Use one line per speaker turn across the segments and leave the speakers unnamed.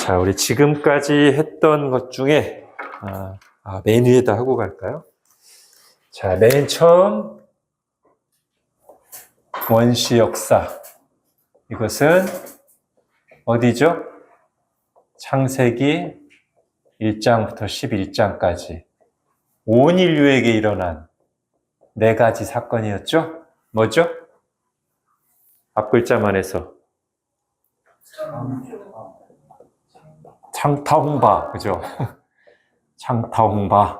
자, 우리 지금까지 했던 것 중에 맨 위에다 하고 갈까요? 자, 맨 처음 원시 역사. 이것은 어디죠? 창세기 1장부터 11장까지 온 인류에게 일어난 4가지 사건이었죠? 뭐죠? 앞글자만 해서 창타홍바, 그죠? 창타홍바,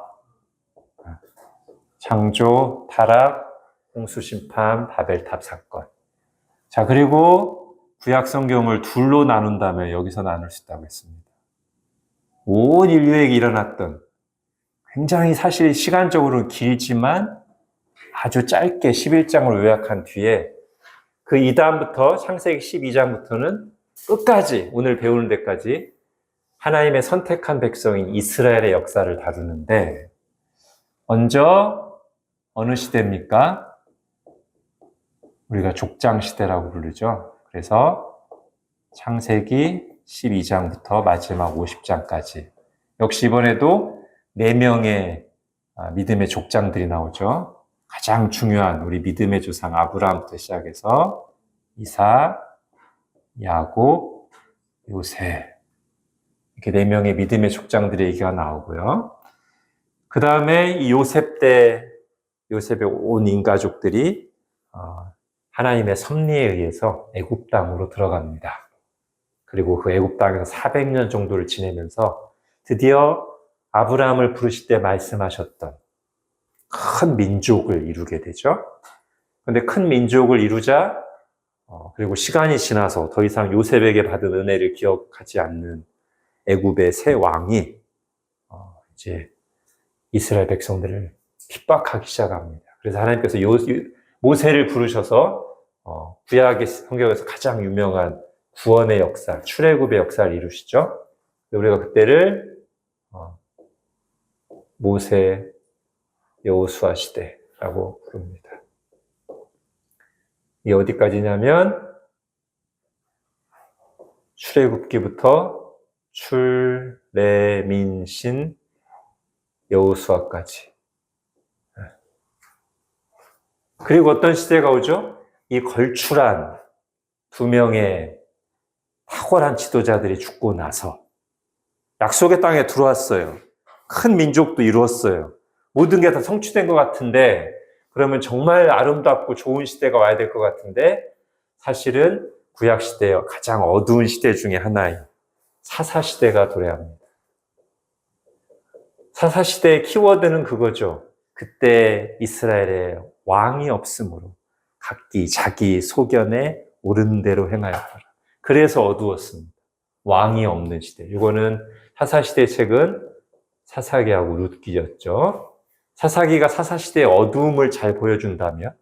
창조, 타락, 홍수심판, 바벨탑 사건. 자, 그리고 구약 성경을 둘로 나눈다면 여기서 나눌 수 있다고 했습니다. 온 인류에게 일어났던 굉장히 사실 시간적으로는 길지만 아주 짧게 11장을 요약한 뒤에 그 이다음부터 창세기 12장부터는 끝까지 오늘 배우는 데까지 하나님의 선택한 백성인 이스라엘의 역사를 다루는데 먼저 어느 시대입니까? 우리가 족장 시대라고 부르죠. 그래서 창세기 12장부터 마지막 50장까지 역시 이번에도 4명의 믿음의 족장들이 나오죠. 가장 중요한 우리 믿음의 조상 아브라함부터 시작해서 이삭, 야곱, 요셉 이렇게 4명의 믿음의 족장들의 얘기가 나오고요. 그 다음에 이 요셉의 온 인가족들이 하나님의 섭리에 의해서 애굽 땅으로 들어갑니다. 그리고 그 애굽 땅에서 400년 정도를 지내면서 드디어 아브라함을 부르실 때 말씀하셨던 큰 민족을 이루게 되죠. 그런데 큰 민족을 이루자 그리고 시간이 지나서 더 이상 요셉에게 받은 은혜를 기억하지 않는 애굽의 새 왕이 이제 이스라엘 백성들을 핍박하기 시작합니다. 그래서 하나님께서 모세를 부르셔서 구약의 성경에서 가장 유명한 구원의 역사, 출애굽의 역사를 이루시죠. 우리가 그때를 모세 여호수아 시대라고 부릅니다. 이게 어디까지냐면 출애굽기부터 출레민신 여호수아까지. 그리고 어떤 시대가 오죠? 이 걸출한 2명의 탁월한 지도자들이 죽고 나서 약속의 땅에 들어왔어요. 큰 민족도 이루었어요. 모든 게 다 성취된 것 같은데 그러면 정말 아름답고 좋은 시대가 와야 될 것 같은데 사실은 구약시대의 가장 어두운 시대 중에 하나인 사사시대가 도래합니다. 사사시대의 키워드는 그거죠. 그때 이스라엘에 왕이 없으므로 각기 자기 소견에 옳은 대로 행하였더라. 그래서 어두웠습니다. 왕이 없는 시대. 이거는 사사시대 책은 사사기하고 룻기였죠. 사사기가 사사시대의 어두움을 잘 보여준다면,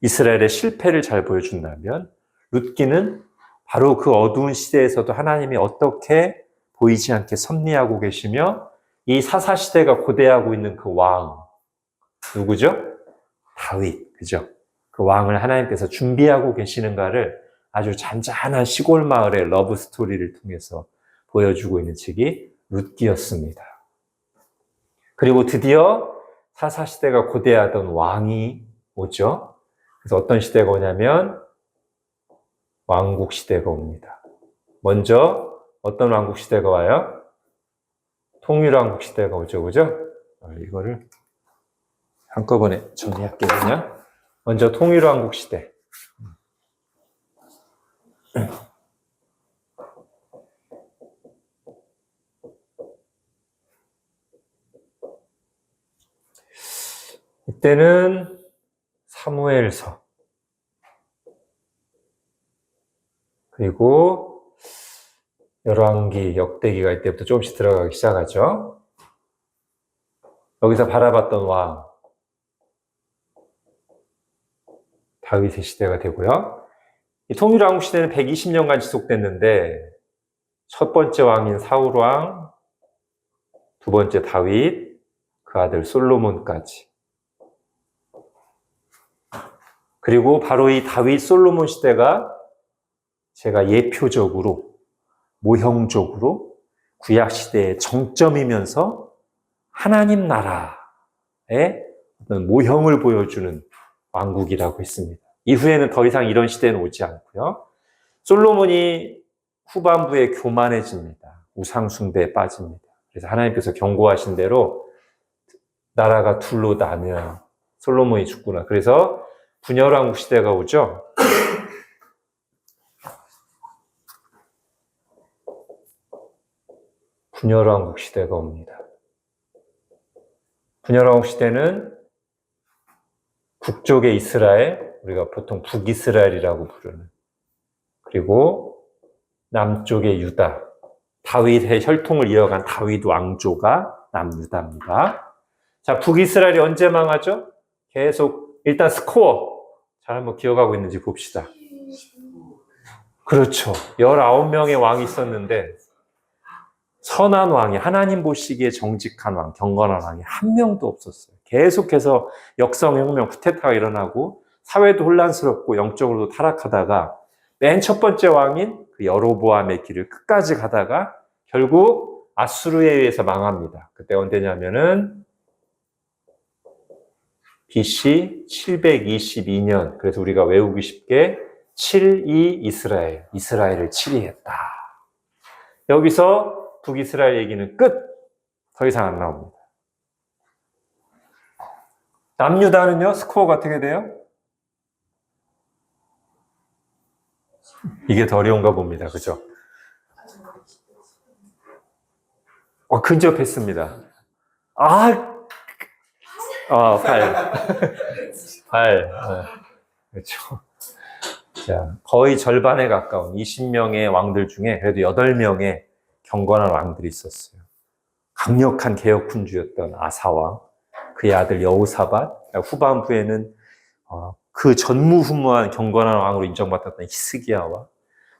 이스라엘의 실패를 잘 보여준다면, 룻기는 바로 그 어두운 시대에서도 하나님이 어떻게 보이지 않게 섭리하고 계시며 이 사사시대가 고대하고 있는 그 왕, 누구죠? 다윗, 그죠? 그 왕을 하나님께서 준비하고 계시는가를 아주 잔잔한 시골 마을의 러브 스토리를 통해서 보여주고 있는 책이 룻기였습니다. 그리고 드디어 사사시대가 고대하던 왕이 오죠. 그래서 어떤 시대가 오냐면 왕국 시대가 옵니다. 먼저 어떤 왕국 시대가 와요? 통일왕국 시대가 오죠, 그죠? 이거를 한꺼번에 정리할게요, 그냥. 먼저 통일왕국 시대. 이때는 사무엘서 그리고 열왕기, 역대기가 이때부터 조금씩 들어가기 시작하죠. 여기서 바라봤던 왕 다윗의 시대가 되고요. 이 통일왕국 시대는 120년간 지속됐는데 첫 번째 왕인 사울왕, 두 번째 다윗, 그 아들 솔로몬까지. 그리고 바로 이 다윗 솔로몬 시대가 제가 예표적으로 모형적으로 구약시대의 정점이면서 하나님 나라의 어떤 모형을 보여주는 왕국이라고 했습니다. 이후에는 더 이상 이런 시대는 오지 않고요. 솔로몬이 후반부에 교만해집니다. 우상숭배에 빠집니다. 그래서 하나님께서 경고하신 대로 나라가 둘로 나면 솔로몬이 죽구나. 그래서 분열왕국 시대가 오죠. 분열왕국 시대가 옵니다. 분열왕국 시대는 북쪽의 이스라엘, 우리가 보통 북이스라엘이라고 부르는, 그리고 남쪽의 유다, 다윗의 혈통을 이어간 다윗 왕조가 남유다입니다. 자, 북이스라엘이 언제 망하죠? 계속 일단 스코어 잘 한번 기억하고 있는지 봅시다. 그렇죠. 19명의 왕이 있었는데 선한 왕이, 하나님 보시기에 정직한 왕, 경건한 왕이 한 명도 없었어요. 계속해서 역성혁명, 쿠데타가 일어나고 사회도 혼란스럽고 영적으로도 타락하다가 맨 첫 번째 왕인 그 여로보암의 길을 끝까지 가다가 결국 아수르에 의해서 망합니다. 그때 언제냐면은 BC 722년. 그래서 우리가 외우기 쉽게 7.2 이스라엘을 치리했다. 여기서 북이스라엘 얘기는 끝! 더 이상 안 나옵니다. 남유다는요, 스코어가 어떻게 돼요? 이게 더 어려운가 봅니다. 그죠? 근접했습니다. 8. 8. 그렇죠. 자, 거의 절반에 가까운 20명의 왕들 중에 그래도 8명의 경건한 왕들이 있었어요. 강력한 개혁군주였던 아사왕, 그의 아들 여호사밧, 후반부에는 그 전무후무한 경건한 왕으로 인정받았던 히스기야와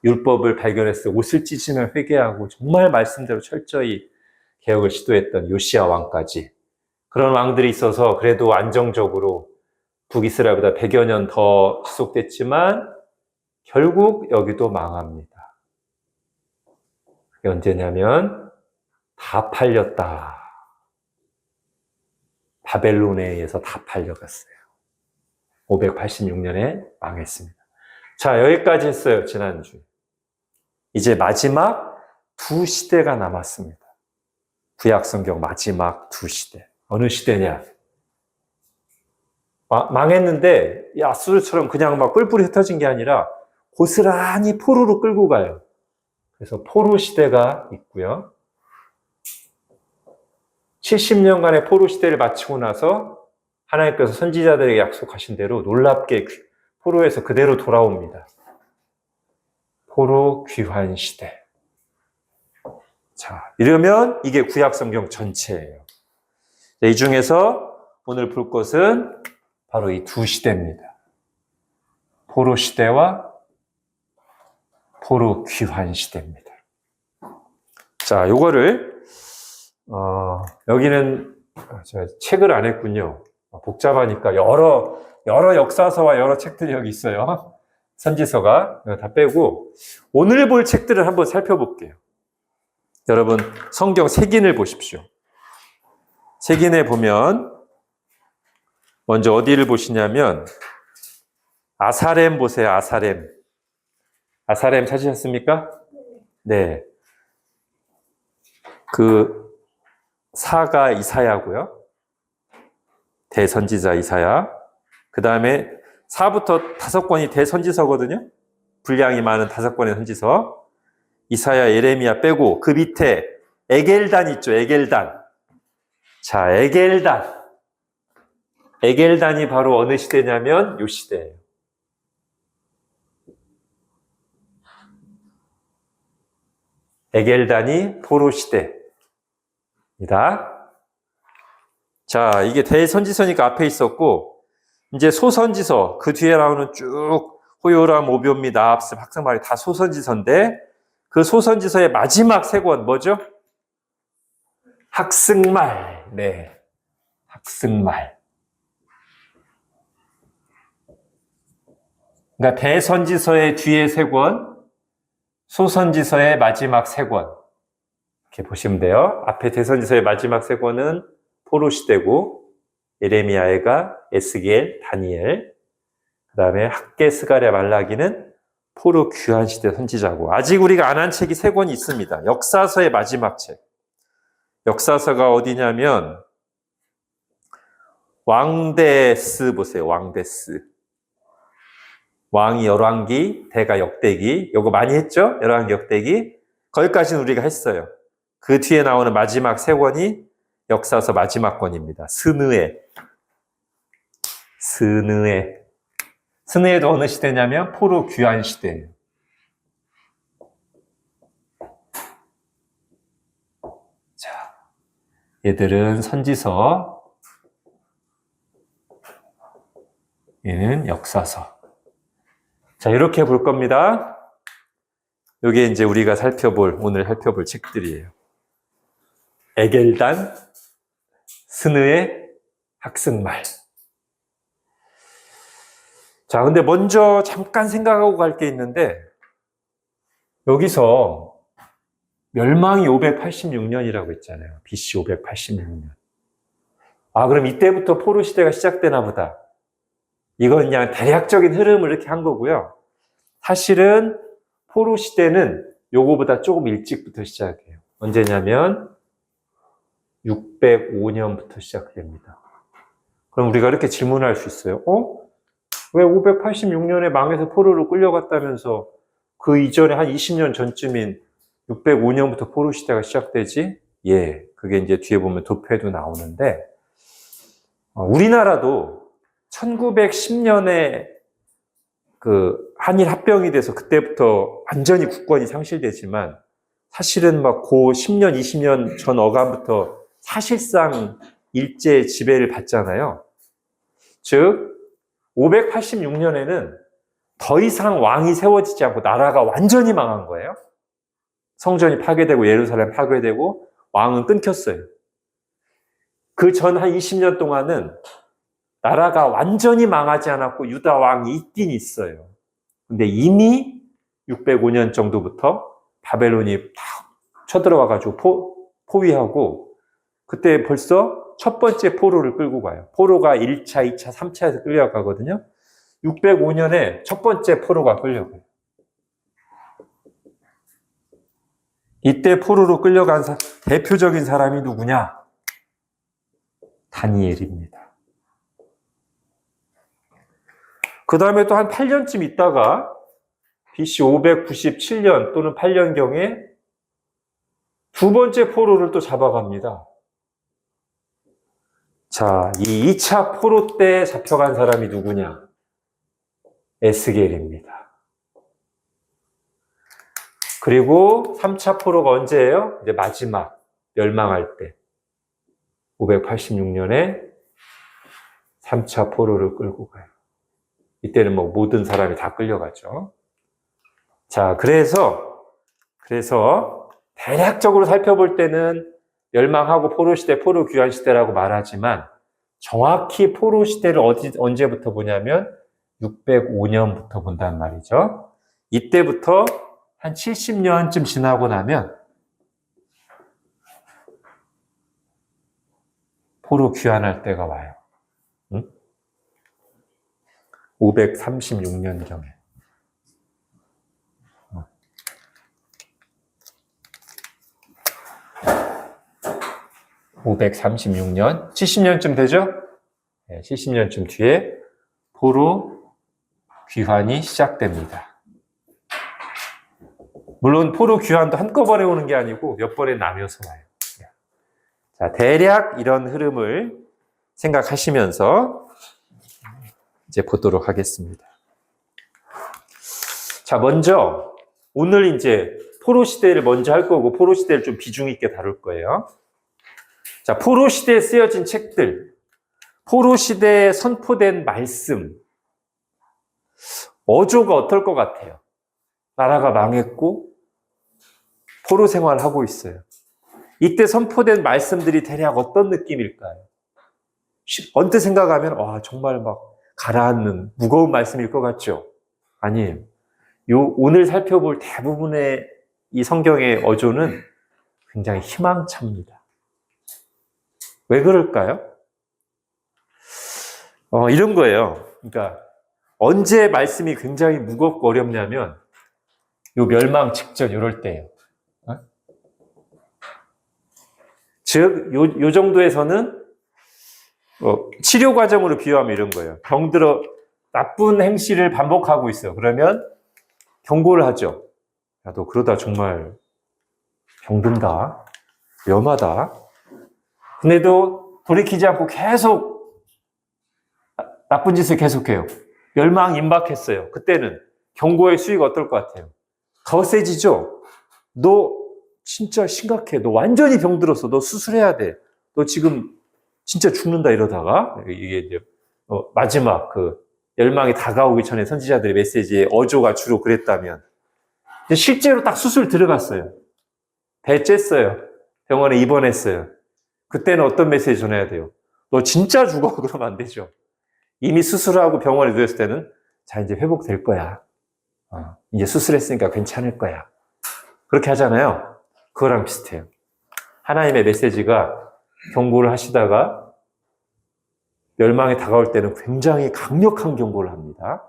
율법을 발견해서 옷을 찢으며 회개하고 정말 말씀대로 철저히 개혁을 시도했던 요시야 왕까지, 그런 왕들이 있어서 그래도 안정적으로 북이스라엘보다 100여 년 더 지속됐지만 결국 여기도 망합니다. 그게 언제냐면 다 팔렸다. 바벨론에 의해서 다 팔려갔어요. 586년에 망했습니다. 자, 여기까지 했어요, 지난주. 이제 마지막 두 시대가 남았습니다. 구약성경 마지막 두 시대. 어느 시대냐? 망했는데 아수르처럼 그냥 막 뿔뿔이 흩어진 게 아니라 고스란히 포로로 끌고 가요. 그래서 포로 시대가 있고요. 70년간의 포로 시대를 마치고 나서 하나님께서 선지자들에게 약속하신 대로 놀랍게 포로에서 그대로 돌아옵니다. 포로 귀환 시대. 자, 이러면 이게 구약성경 전체예요. 이 중에서 오늘 볼 것은 바로 이 두 시대입니다. 포로 시대와 포로 귀환 시대입니다. 자, 요거를 여기는 제가 책을 안 했군요. 복잡하니까 여러 역사서와 여러 책들이 여기 있어요. 선지서가 다 빼고 오늘 볼 책들을 한번 살펴볼게요. 여러분 성경 색인을 보십시오. 색인에 보면 먼저 어디를 보시냐면 아사렘 보세요. 아사렘 찾으셨습니까? 네. 그 사가 이사야고요. 대선지자 이사야. 그 다음에 4부터 5권이 대선지서거든요. 분량이 많은 5권의 선지서. 이사야, 예레미야 빼고 그 밑에 에겔단 있죠. 에겔단. 자, 에겔단이 바로 어느 시대냐면 요 시대예요. 에겔단이 포로 시대입니다. 자, 이게 대선지서니까 앞에 있었고, 이제 소선지서, 그 뒤에 나오는 쭉 호요람, 오뵐미, 나합스, 학생말이 다 소선지서인데, 그 소선지서의 마지막 세 권 뭐죠? 학승말. 네, 학승말. 그러니까 대선지서의 뒤에 세 권, 소선지서의 마지막 세 권. 이렇게 보시면 돼요. 앞에 대선지서의 마지막 세 권은 포로 시대고, 예레미야가 에스겔, 다니엘, 그 다음에 학개, 스가랴, 말라기는 포로 귀환 시대 선지자고, 아직 우리가 안 한 책이 세 권이 있습니다. 역사서의 마지막 책. 역사서가 어디냐면 왕대스 보세요. 왕대스. 왕이 열왕기, 대가 역대기. 요거 많이 했죠? 열왕기, 역대기. 거기까지는 우리가 했어요. 그 뒤에 나오는 마지막 세 권이 역사서 마지막 권입니다. 스느에. 스느에도 어느 시대냐면 포로 귀환 시대예요. 자, 얘들은 선지서, 얘는 역사서. 자, 이렇게 볼 겁니다. 이게 이제 우리가 오늘 살펴볼 책들이에요. 에겔단, 스느의 학승말. 자, 근데 먼저 잠깐 생각하고 갈 게 있는데, 여기서 멸망이 586년이라고 했잖아요. BC 586년. 아, 그럼 이때부터 포로 시대가 시작되나 보다. 이건 그냥 대략적인 흐름을 이렇게 한 거고요. 사실은 포로 시대는 요거보다 조금 일찍부터 시작해요. 언제냐면 605년부터 시작됩니다. 그럼 우리가 이렇게 질문할 수 있어요. 왜 586년에 망해서 포로로 끌려갔다면서 그 이전에 한 20년 전쯤인 605년부터 포로 시대가 시작되지? 예, 그게 이제 뒤에 보면 도표에도 나오는데, 우리나라도 1910년에 그 한일 합병이 돼서 그때부터 완전히 국권이 상실되지만, 사실은 막 고 10년, 20년 전 어간부터 사실상 일제 지배를 받잖아요. 즉 586년에는 더 이상 왕이 세워지지 않고 나라가 완전히 망한 거예요. 성전이 파괴되고 예루살렘 파괴되고 왕은 끊겼어요. 그 전 한 20년 동안은 나라가 완전히 망하지 않았고 유다 왕이 있긴 있어요. 근데 이미 605년 정도부터 바벨론이 다 쳐들어와가지고 포위하고, 그때 벌써 첫 번째 포로를 끌고 가요. 포로가 1차, 2차, 3차에서 끌려가거든요. 605년에 첫 번째 포로가 끌려가요. 이때 포로로 끌려간 대표적인 사람이 누구냐? 다니엘입니다. 그 다음에 또 한 8년쯤 있다가 BC 597년 또는 8년경에 두 번째 포로를 또 잡아갑니다. 자, 이 2차 포로 때 잡혀간 사람이 누구냐? 에스겔입니다. 그리고 3차 포로가 언제예요? 이제 마지막 멸망할 때 586년에 3차 포로를 끌고 가요. 이때는 뭐 모든 사람이 다 끌려가죠. 자, 그래서 대략적으로 살펴볼 때는 멸망하고 포로 시대, 포로 귀환 시대라고 말하지만, 정확히 포로 시대를 언제부터 보냐면 605년부터 본단 말이죠. 이때부터 한 70년쯤 지나고 나면 포로 귀환할 때가 와요. 536년경에. 536년, 70년쯤 되죠? 네, 70년쯤 뒤에 포로 귀환이 시작됩니다. 물론 포로 귀환도 한꺼번에 오는 게 아니고 몇 번에 나뉘어서 와요. 자, 대략 이런 흐름을 생각하시면서 이제 보도록 하겠습니다. 자, 먼저 오늘 이제 포로 시대를 먼저 할 거고, 포로 시대를 좀 비중 있게 다룰 거예요. 자, 포로 시대에 쓰여진 책들, 포로 시대에 선포된 말씀, 어조가 어떨 것 같아요? 나라가 망했고 포로 생활을 하고 있어요. 이때 선포된 말씀들이 대략 어떤 느낌일까요? 언뜻 생각하면 정말 막 가라앉는 무거운 말씀일 것 같죠? 아니에요. 오늘 살펴볼 대부분의 이 성경의 어조는 굉장히 희망차입니다. 왜 그럴까요? 이런 거예요. 그러니까 언제 말씀이 굉장히 무겁고 어렵냐면 요 멸망 직전 이럴 때예요. 즉, 요 정도에서는 치료 과정으로 비유하면 이런 거예요. 병들어 나쁜 행실을 반복하고 있어요. 그러면 경고를 하죠. 야, 너 그러다 정말 병든다. 위험하다. 근데도 돌이키지 않고 계속 나쁜 짓을 계속해요. 멸망 임박했어요. 그때는 경고의 수위가 어떨 것 같아요? 더 세지죠? 너 진짜 심각해. 너 완전히 병들었어. 너 수술해야 돼. 너 지금 진짜 죽는다 이러다가 이게 이제 마지막 그 멸망이 다가오기 전에 선지자들의 메시지의 어조가 주로 그랬다면 실제로 딱 수술 들어갔어요. 배 쬐어요. 병원에 입원했어요. 그때는 어떤 메시지 전해야 돼요? 너 진짜 죽어. 그러면 안 되죠. 이미 수술하고 병원에 누웠을 때는 자, 이제 회복될 거야. 이제 수술했으니까 괜찮을 거야. 그렇게 하잖아요. 그거랑 비슷해요. 하나님의 메시지가 경고를 하시다가 멸망이 다가올 때는 굉장히 강력한 경고를 합니다.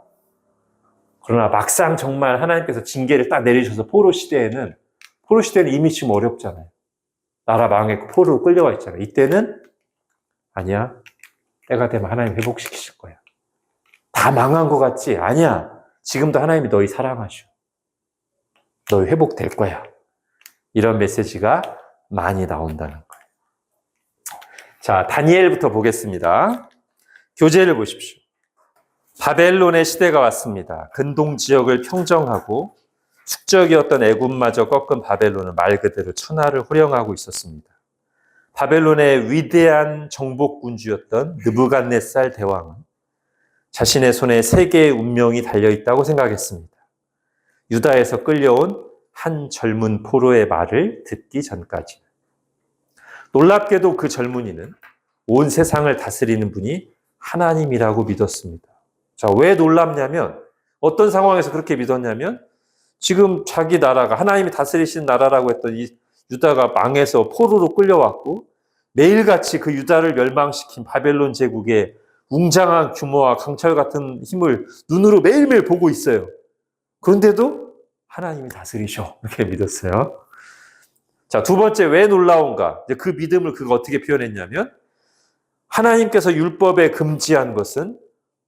그러나 막상 정말 하나님께서 징계를 딱 내리셔서 포로 시대에는 이미 지금 어렵잖아요. 나라 망했고 포로로 끌려와 있잖아요. 이때는 아니야. 때가 되면 하나님 회복시키실 거야. 다 망한 것 같지? 아니야. 지금도 하나님이 너희 사랑하셔. 너희 회복될 거야. 이런 메시지가 많이 나온다는 거예요. 자, 다니엘부터 보겠습니다. 교재를 보십시오. 바벨론의 시대가 왔습니다. 근동 지역을 평정하고 숙적이었던 애굽마저 꺾은 바벨론은 말 그대로 천하를 호령하고 있었습니다. 바벨론의 위대한 정복군주였던 느부갓네살 대왕은 자신의 손에 세계의 운명이 달려있다고 생각했습니다. 유다에서 끌려온 한 젊은 포로의 말을 듣기 전까지. 놀랍게도 그 젊은이는 온 세상을 다스리는 분이 하나님이라고 믿었습니다. 자, 왜 놀랍냐면 어떤 상황에서 그렇게 믿었냐면 지금 자기 나라가 하나님이 다스리시는 나라라고 했던 이 유다가 망해서 포로로 끌려왔고 매일같이 그 유다를 멸망시킨 바벨론 제국의 웅장한 규모와 강철 같은 힘을 눈으로 매일매일 보고 있어요. 그런데도 하나님이 다스리셔. 이렇게 믿었어요. 자, 두 번째 왜 놀라운가? 이제 그 믿음을 그가 어떻게 표현했냐면 하나님께서 율법에 금지한 것은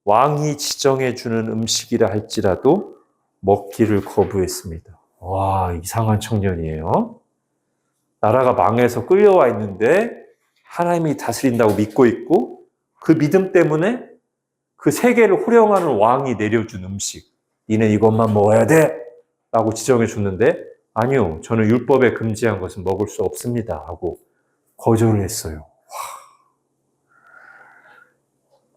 왕이 지정해 주는 음식이라 할지라도 먹기를 거부했습니다. 와, 이상한 청년이에요. 나라가 망해서 끌려와 있는데 하나님이 다스린다고 믿고 있고 그 믿음 때문에 그 세계를 호령하는 왕이 내려준 음식, 니는 이것만 먹어야 돼 라고 지정해 줬는데 아니요, 저는 율법에 금지한 것은 먹을 수 없습니다 하고 거절을 했어요.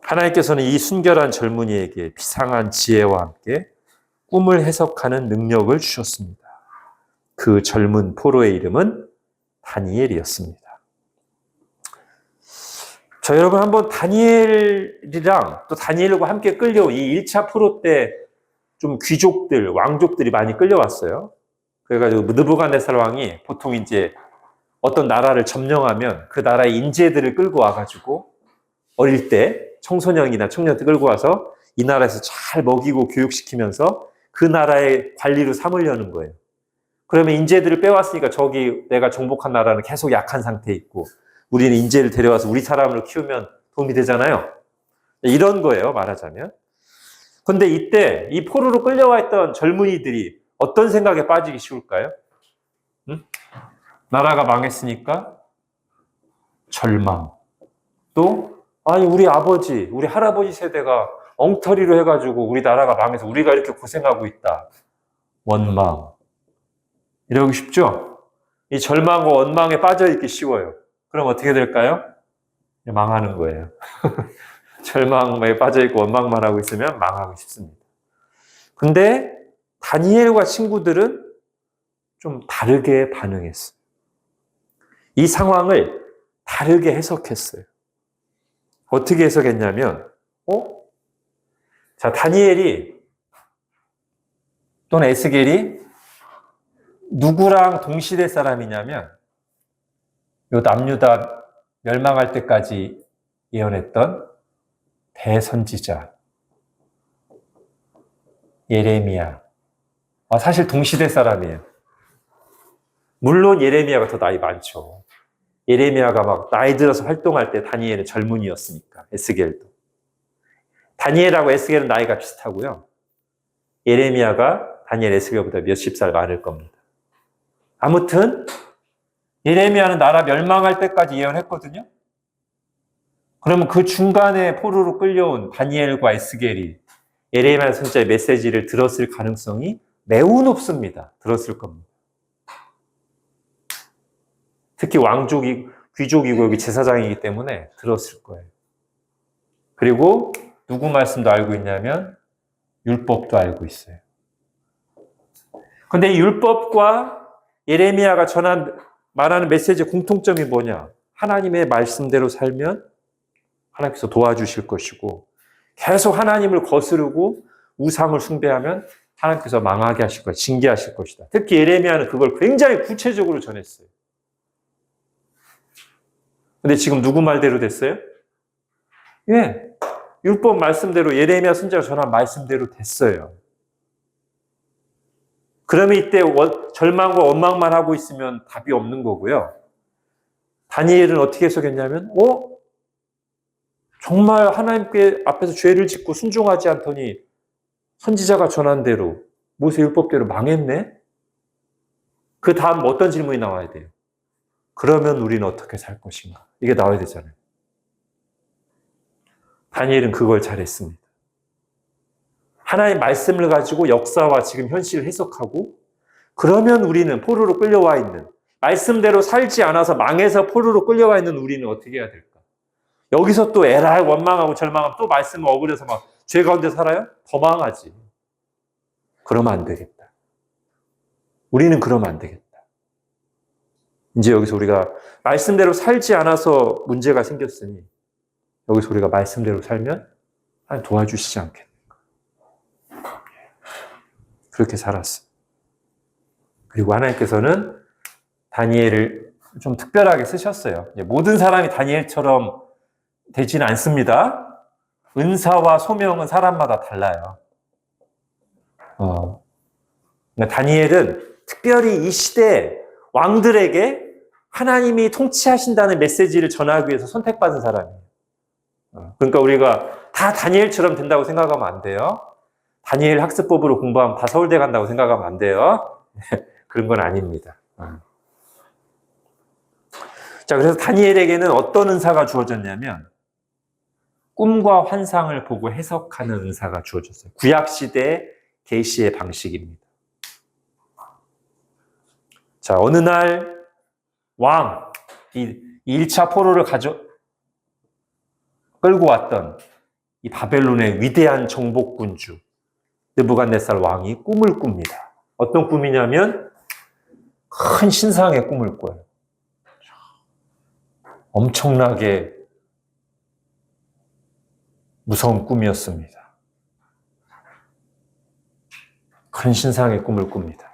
하나님께서는 이 순결한 젊은이에게 비상한 지혜와 함께 꿈을 해석하는 능력을 주셨습니다. 그 젊은 포로의 이름은 다니엘이었습니다. 자, 여러분 한번 다니엘이랑 또 다니엘과 함께 끌려온 이 1차 포로 때 좀 귀족들, 왕족들이 많이 끌려왔어요. 그래가지고 느부갓네살 왕이 보통 이제 어떤 나라를 점령하면 그 나라의 인재들을 끌고 와가지고 어릴 때 청소년이나 청년들 끌고 와서 이 나라에서 잘 먹이고 교육시키면서 그 나라의 관리로 삼으려는 거예요. 그러면 인재들을 빼왔으니까 저기 내가 정복한 나라는 계속 약한 상태에 있고 우리는 인재를 데려와서 우리 사람을 키우면 도움이 되잖아요. 이런 거예요, 말하자면. 근데 이때 이 포로로 끌려와 있던 젊은이들이 어떤 생각에 빠지기 쉬울까요? 응? 나라가 망했으니까 절망. 또 아니 우리 아버지, 우리 할아버지 세대가 엉터리로 해가지고 우리 나라가 망해서 우리가 이렇게 고생하고 있다. 원망. 이러기 쉽죠? 이 절망과 원망에 빠져있기 쉬워요. 그럼 어떻게 될까요? 망하는 거예요. 절망에 빠져있고 원망만 하고 있으면 망하고 싶습니다. 근데 다니엘과 친구들은 좀 다르게 반응했어요. 이 상황을 다르게 해석했어요. 어떻게 해석했냐면, 자, 다니엘이 또는 에스겔이 누구랑 동시대 사람이냐면 요 남유다 멸망할 때까지 예언했던 대선지자 예레미야. 사실 동시대 사람이에요. 물론 예레미야가 더 나이 많죠. 예레미야가 막 나이 들어서 활동할 때 다니엘은 젊은이였으니까. 에스겔도. 다니엘하고 에스겔은 나이가 비슷하고요. 예레미야가 다니엘, 에스겔보다 몇십 살 많을 겁니다. 아무튼 예레미야는 나라 멸망할 때까지 예언했거든요. 그러면 그 중간에 포로로 끌려온 다니엘과 에스겔이 예레미야 선지자의 메시지를 들었을 가능성이 매우 높습니다. 들었을 겁니다. 특히 왕족이, 귀족이고 여기 제사장이기 때문에 들었을 거예요. 그리고 누구 말씀도 알고 있냐면 율법도 알고 있어요. 근데 이 율법과 예레미야가 말하는 메시지의 공통점이 뭐냐? 하나님의 말씀대로 살면 하나님께서 도와주실 것이고 계속 하나님을 거스르고 우상을 숭배하면 하나님께서 망하게 하실 것이다. 징계하실 것이다. 특히 예레미야는 그걸 굉장히 구체적으로 전했어요. 근데 지금 누구 말대로 됐어요? 예. 율법 말씀대로 예레미야 선지자가 전한 말씀대로 됐어요. 그러면 이때 절망과 원망만 하고 있으면 답이 없는 거고요. 다니엘은 어떻게 해석했냐면 정말 하나님께 앞에서 죄를 짓고 순종하지 않더니 선지자가 전한 대로 모세 율법대로 망했네? 그 다음 어떤 질문이 나와야 돼요? 그러면 우리는 어떻게 살 것인가? 이게 나와야 되잖아요. 다니엘은 그걸 잘했습니다. 하나님의 말씀을 가지고 역사와 지금 현실을 해석하고 그러면 우리는 포로로 끌려와 있는 말씀대로 살지 않아서 망해서 포로로 끌려와 있는 우리는 어떻게 해야 될까? 여기서 또 에라 원망하고 절망하고 또 말씀을 어그려서 막 죄 가운데 살아요? 더 망하지. 그러면 안 되겠다. 우리는 그러면 안 되겠다. 이제 여기서 우리가 말씀대로 살지 않아서 문제가 생겼으니 여기서 우리가 말씀대로 살면 하나님 도와주시지 않겠는가. 그렇게 살았어. 그리고 하나님께서는 다니엘을 좀 특별하게 쓰셨어요. 모든 사람이 다니엘처럼 되지는 않습니다. 은사와 소명은 사람마다 달라요. 그러니까 다니엘은 특별히 이 시대 왕들에게 하나님이 통치하신다는 메시지를 전하기 위해서 선택받은 사람이에요. 그러니까 우리가 다 다니엘처럼 된다고 생각하면 안 돼요. 다니엘 학습법으로 공부하면 다 서울대 간다고 생각하면 안 돼요. 그런 건 아닙니다. 자, 그래서 다니엘에게는 어떤 은사가 주어졌냐면 꿈과 환상을 보고 해석하는 은사가 주어졌어요. 구약시대의 계시의 방식입니다. 자, 어느 날 이 1차 포로를 끌고 왔던 이 바벨론의 위대한 정복군주 느부갓네살 왕이 꿈을 꿉니다. 어떤 꿈이냐면 큰 신상의 꿈을 꿔요. 엄청나게 무서운 꿈이었습니다. 큰 신상의 꿈을 꿉니다.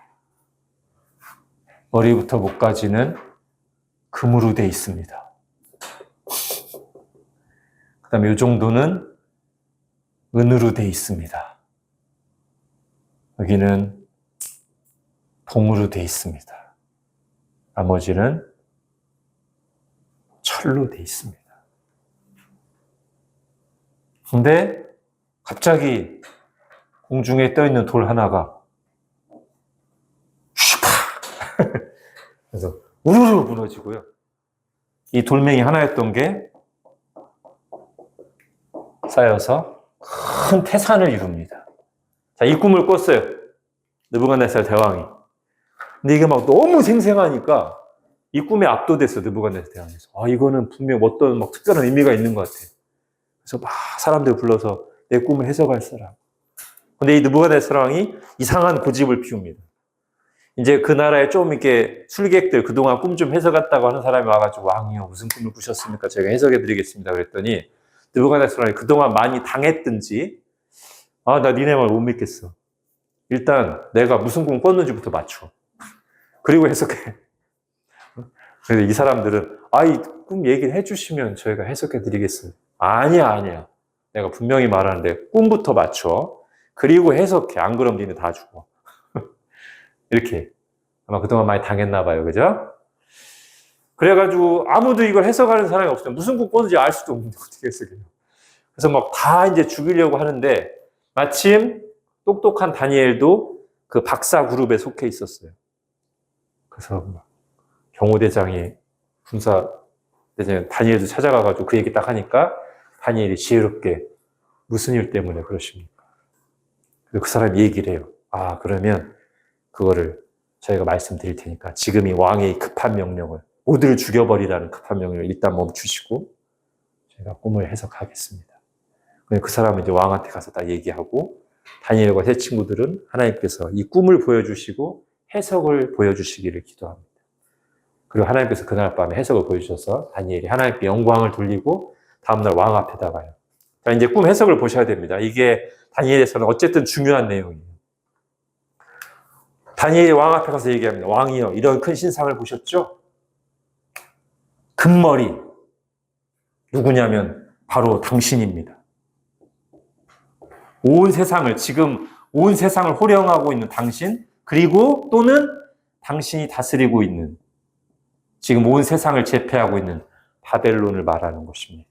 머리부터 목까지는 금으로 돼 있습니다. 그 다음에 이 정도는 은으로 돼 있습니다. 여기는 동으로 돼 있습니다. 나머지는 철로 돼 있습니다. 근데 갑자기 공중에 떠 있는 돌 하나가 슈파! 그래서 우르르 무너지고요. 이 돌멩이 하나였던 게 쌓여서 큰 태산을 이룹니다. 자, 이 꿈을 꿨어요. 느부갓네살 대왕이. 근데 이게 막 너무 생생하니까 이 꿈에 압도됐어, 느부갓네살 대왕에서. 이거는 분명 어떤 막 특별한 의미가 있는 것 같아. 그래서 막 사람들 불러서 내 꿈을 해석할 사람. 근데 이 느부갓네살 왕이 이상한 고집을 피웁니다. 이제 그 나라에 좀 이렇게 술객들 그동안 꿈 좀 해석했다고 하는 사람이 와가지고 왕이요 무슨 꿈을 꾸셨습니까? 제가 해석해드리겠습니다. 그랬더니 느부갓네살 왕이 그동안 많이 당했든지 나 니네 말 못 믿겠어. 일단 내가 무슨 꿈 꿨는지부터 맞춰. 그리고 해석해. 그래서 이 사람들은 이 꿈 얘기를 해주시면 저희가 해석해 드리겠어요. 아니야. 내가 분명히 말하는데 꿈부터 맞춰. 그리고 해석해. 안 그럼 니는 다 죽어. 이렇게. 아마 그동안 많이 당했나 봐요. 그죠? 그래가지고 아무도 이걸 해석하는 사람이 없어요. 무슨 꿈 꿨는지 알 수도 없는데 어떻게 해석해요. 그래서 막 다 이제 죽이려고 하는데 마침 똑똑한 다니엘도 그 박사 그룹에 속해 있었어요. 그래서 경호대장이 군사대장 다니엘도 찾아가가지고 그 얘기 딱 하니까 다니엘이 지혜롭게 무슨 일 때문에 그러십니까? 그리고 그 사람이 얘기를 해요. 그러면 그거를 저희가 말씀드릴 테니까 지금 이 왕의 급한 명령을 모두를 죽여버리라는 급한 명령을 일단 멈추시고 제가 꿈을 해석하겠습니다. 그 사람은 이제 왕한테 가서 다 얘기하고 다니엘과 세 친구들은 하나님께서 이 꿈을 보여주시고 해석을 보여주시기를 기도합니다. 그리고 하나님께서 그날 밤에 해석을 보여주셔서 다니엘이 하나님께 영광을 돌리고 다음날 왕 앞에 나가요. 자, 이제 꿈 해석을 보셔야 됩니다. 이게 다니엘에서는 어쨌든 중요한 내용이에요. 다니엘이 왕 앞에 가서 얘기합니다. 왕이여, 이런 큰 신상을 보셨죠? 금머리. 누구냐면 바로 당신입니다. 지금 온 세상을 호령하고 있는 당신, 그리고 또는 당신이 다스리고 있는, 지금 온 세상을 제패하고 있는 바벨론을 말하는 것입니다.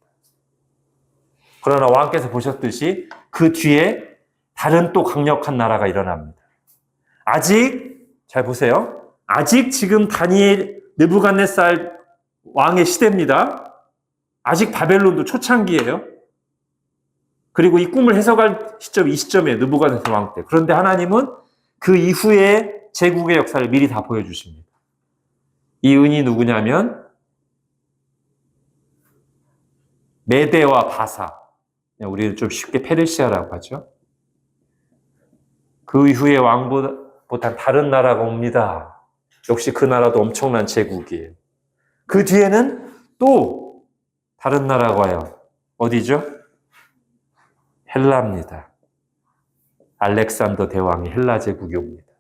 그러나 왕께서 보셨듯이 그 뒤에 다른 또 강력한 나라가 일어납니다. 잘 보세요. 아직 지금 다니엘, 느부갓네살 왕의 시대입니다. 아직 바벨론도 초창기예요. 그리고 이 꿈을 해석할 시점이 이 시점이에요. 느부갓네살 왕 때. 그런데 하나님은 그 이후에 제국의 역사를 미리 다 보여주십니다. 이 은이 누구냐면 메대와 바사. 우리는 좀 쉽게 페르시아라고 하죠. 그 이후에 왕보다 다른 나라가 옵니다. 역시 그 나라도 엄청난 제국이에요. 그 뒤에는 또 다른 나라가 와요. 어디죠? 헬라입니다. 알렉산더 대왕이 헬라 제국이 옵니다.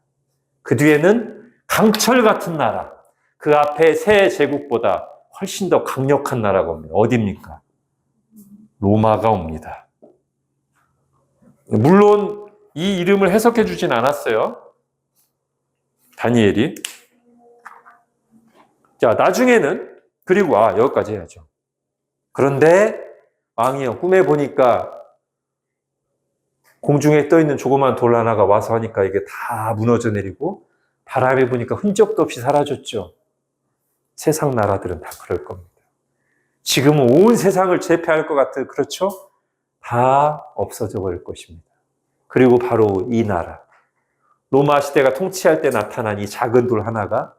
그 뒤에는 강철 같은 나라, 그 앞에 새 제국보다 훨씬 더 강력한 나라가 옵니다. 어디입니까? 로마가 옵니다. 물론 이 이름을 해석해 주진 않았어요. 다니엘이. 자, 나중에는 그리고 여기까지 해야죠. 그런데 왕이요, 꿈에 보니까 공중에 떠있는 조그만 돌 하나가 와서 하니까 이게 다 무너져 내리고 바람에 보니까 흔적도 없이 사라졌죠. 세상 나라들은 다 그럴 겁니다. 지금은 온 세상을 제패할 것 같은, 그렇죠? 다 없어져 버릴 것입니다. 그리고 바로 이 나라, 로마 시대가 통치할 때 나타난 이 작은 돌 하나가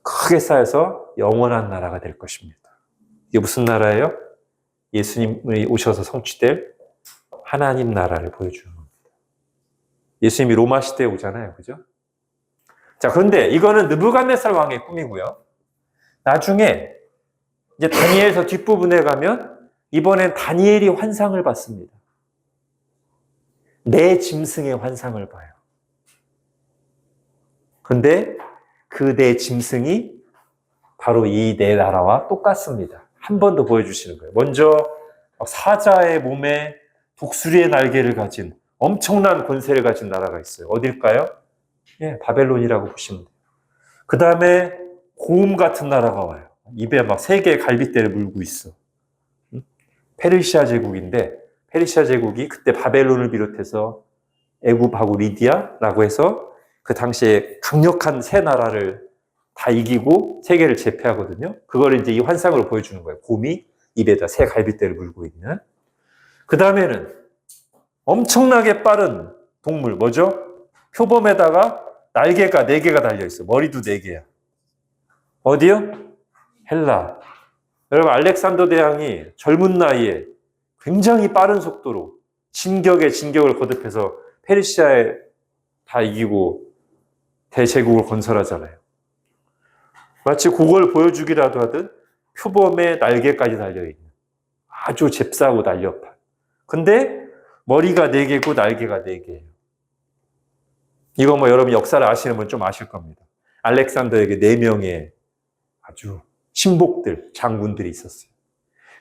크게 쌓여서 영원한 나라가 될 것입니다. 이게 무슨 나라예요? 예수님이 오셔서 성취될 하나님 나라를 보여주는 겁니다. 예수님이 로마 시대에 오잖아요. 그죠? 자, 그런데 이거는 느부갓네살 왕의 꿈이고요. 나중에 이제 다니엘서 뒷부분에 가면 이번엔 다니엘이 환상을 봤습니다. 네 짐승의 환상을 봐요. 그런데 그 네 짐승이 바로 이 네 나라와 똑같습니다. 한 번 더 보여주시는 거예요. 먼저 사자의 몸에 독수리의 날개를 가진 엄청난 권세를 가진 나라가 있어요. 어딜까요? 바벨론이라고 보시면 돼요. 그 다음에 곰 같은 나라가 와요. 입에 막 세 개의 갈빗대를 물고 있어. 페르시아 제국인데, 페르시아 제국이 그때 바벨론을 비롯해서 애굽하고 리디아라고 해서 그 당시에 강력한 세 나라를 다 이기고 세계를 제패하거든요. 그걸 이제 이 환상으로 보여주는 거예요. 곰이 입에다 세 갈빗대를 물고 있는. 그 다음에는 엄청나게 빠른 동물, 뭐죠? 표범에다가 날개가 4개가 달려있어. 머리도 4개야. 어디요? 헬라. 여러분, 알렉산더 대왕이 젊은 나이에 굉장히 빠른 속도로 진격에 진격을 거듭해서 페르시아에 다 이기고 대제국을 건설하잖아요. 마치 그걸 보여주기라도 하듯 표범에 날개까지 달려있는 아주 잽싸고 날렵한. 근데 머리가 4개고 날개가 4개예요. 이거 뭐 여러분 역사를 아시는 분 좀 아실 겁니다. 알렉산더에게 4명의 아주 신복들, 장군들이 있었어요.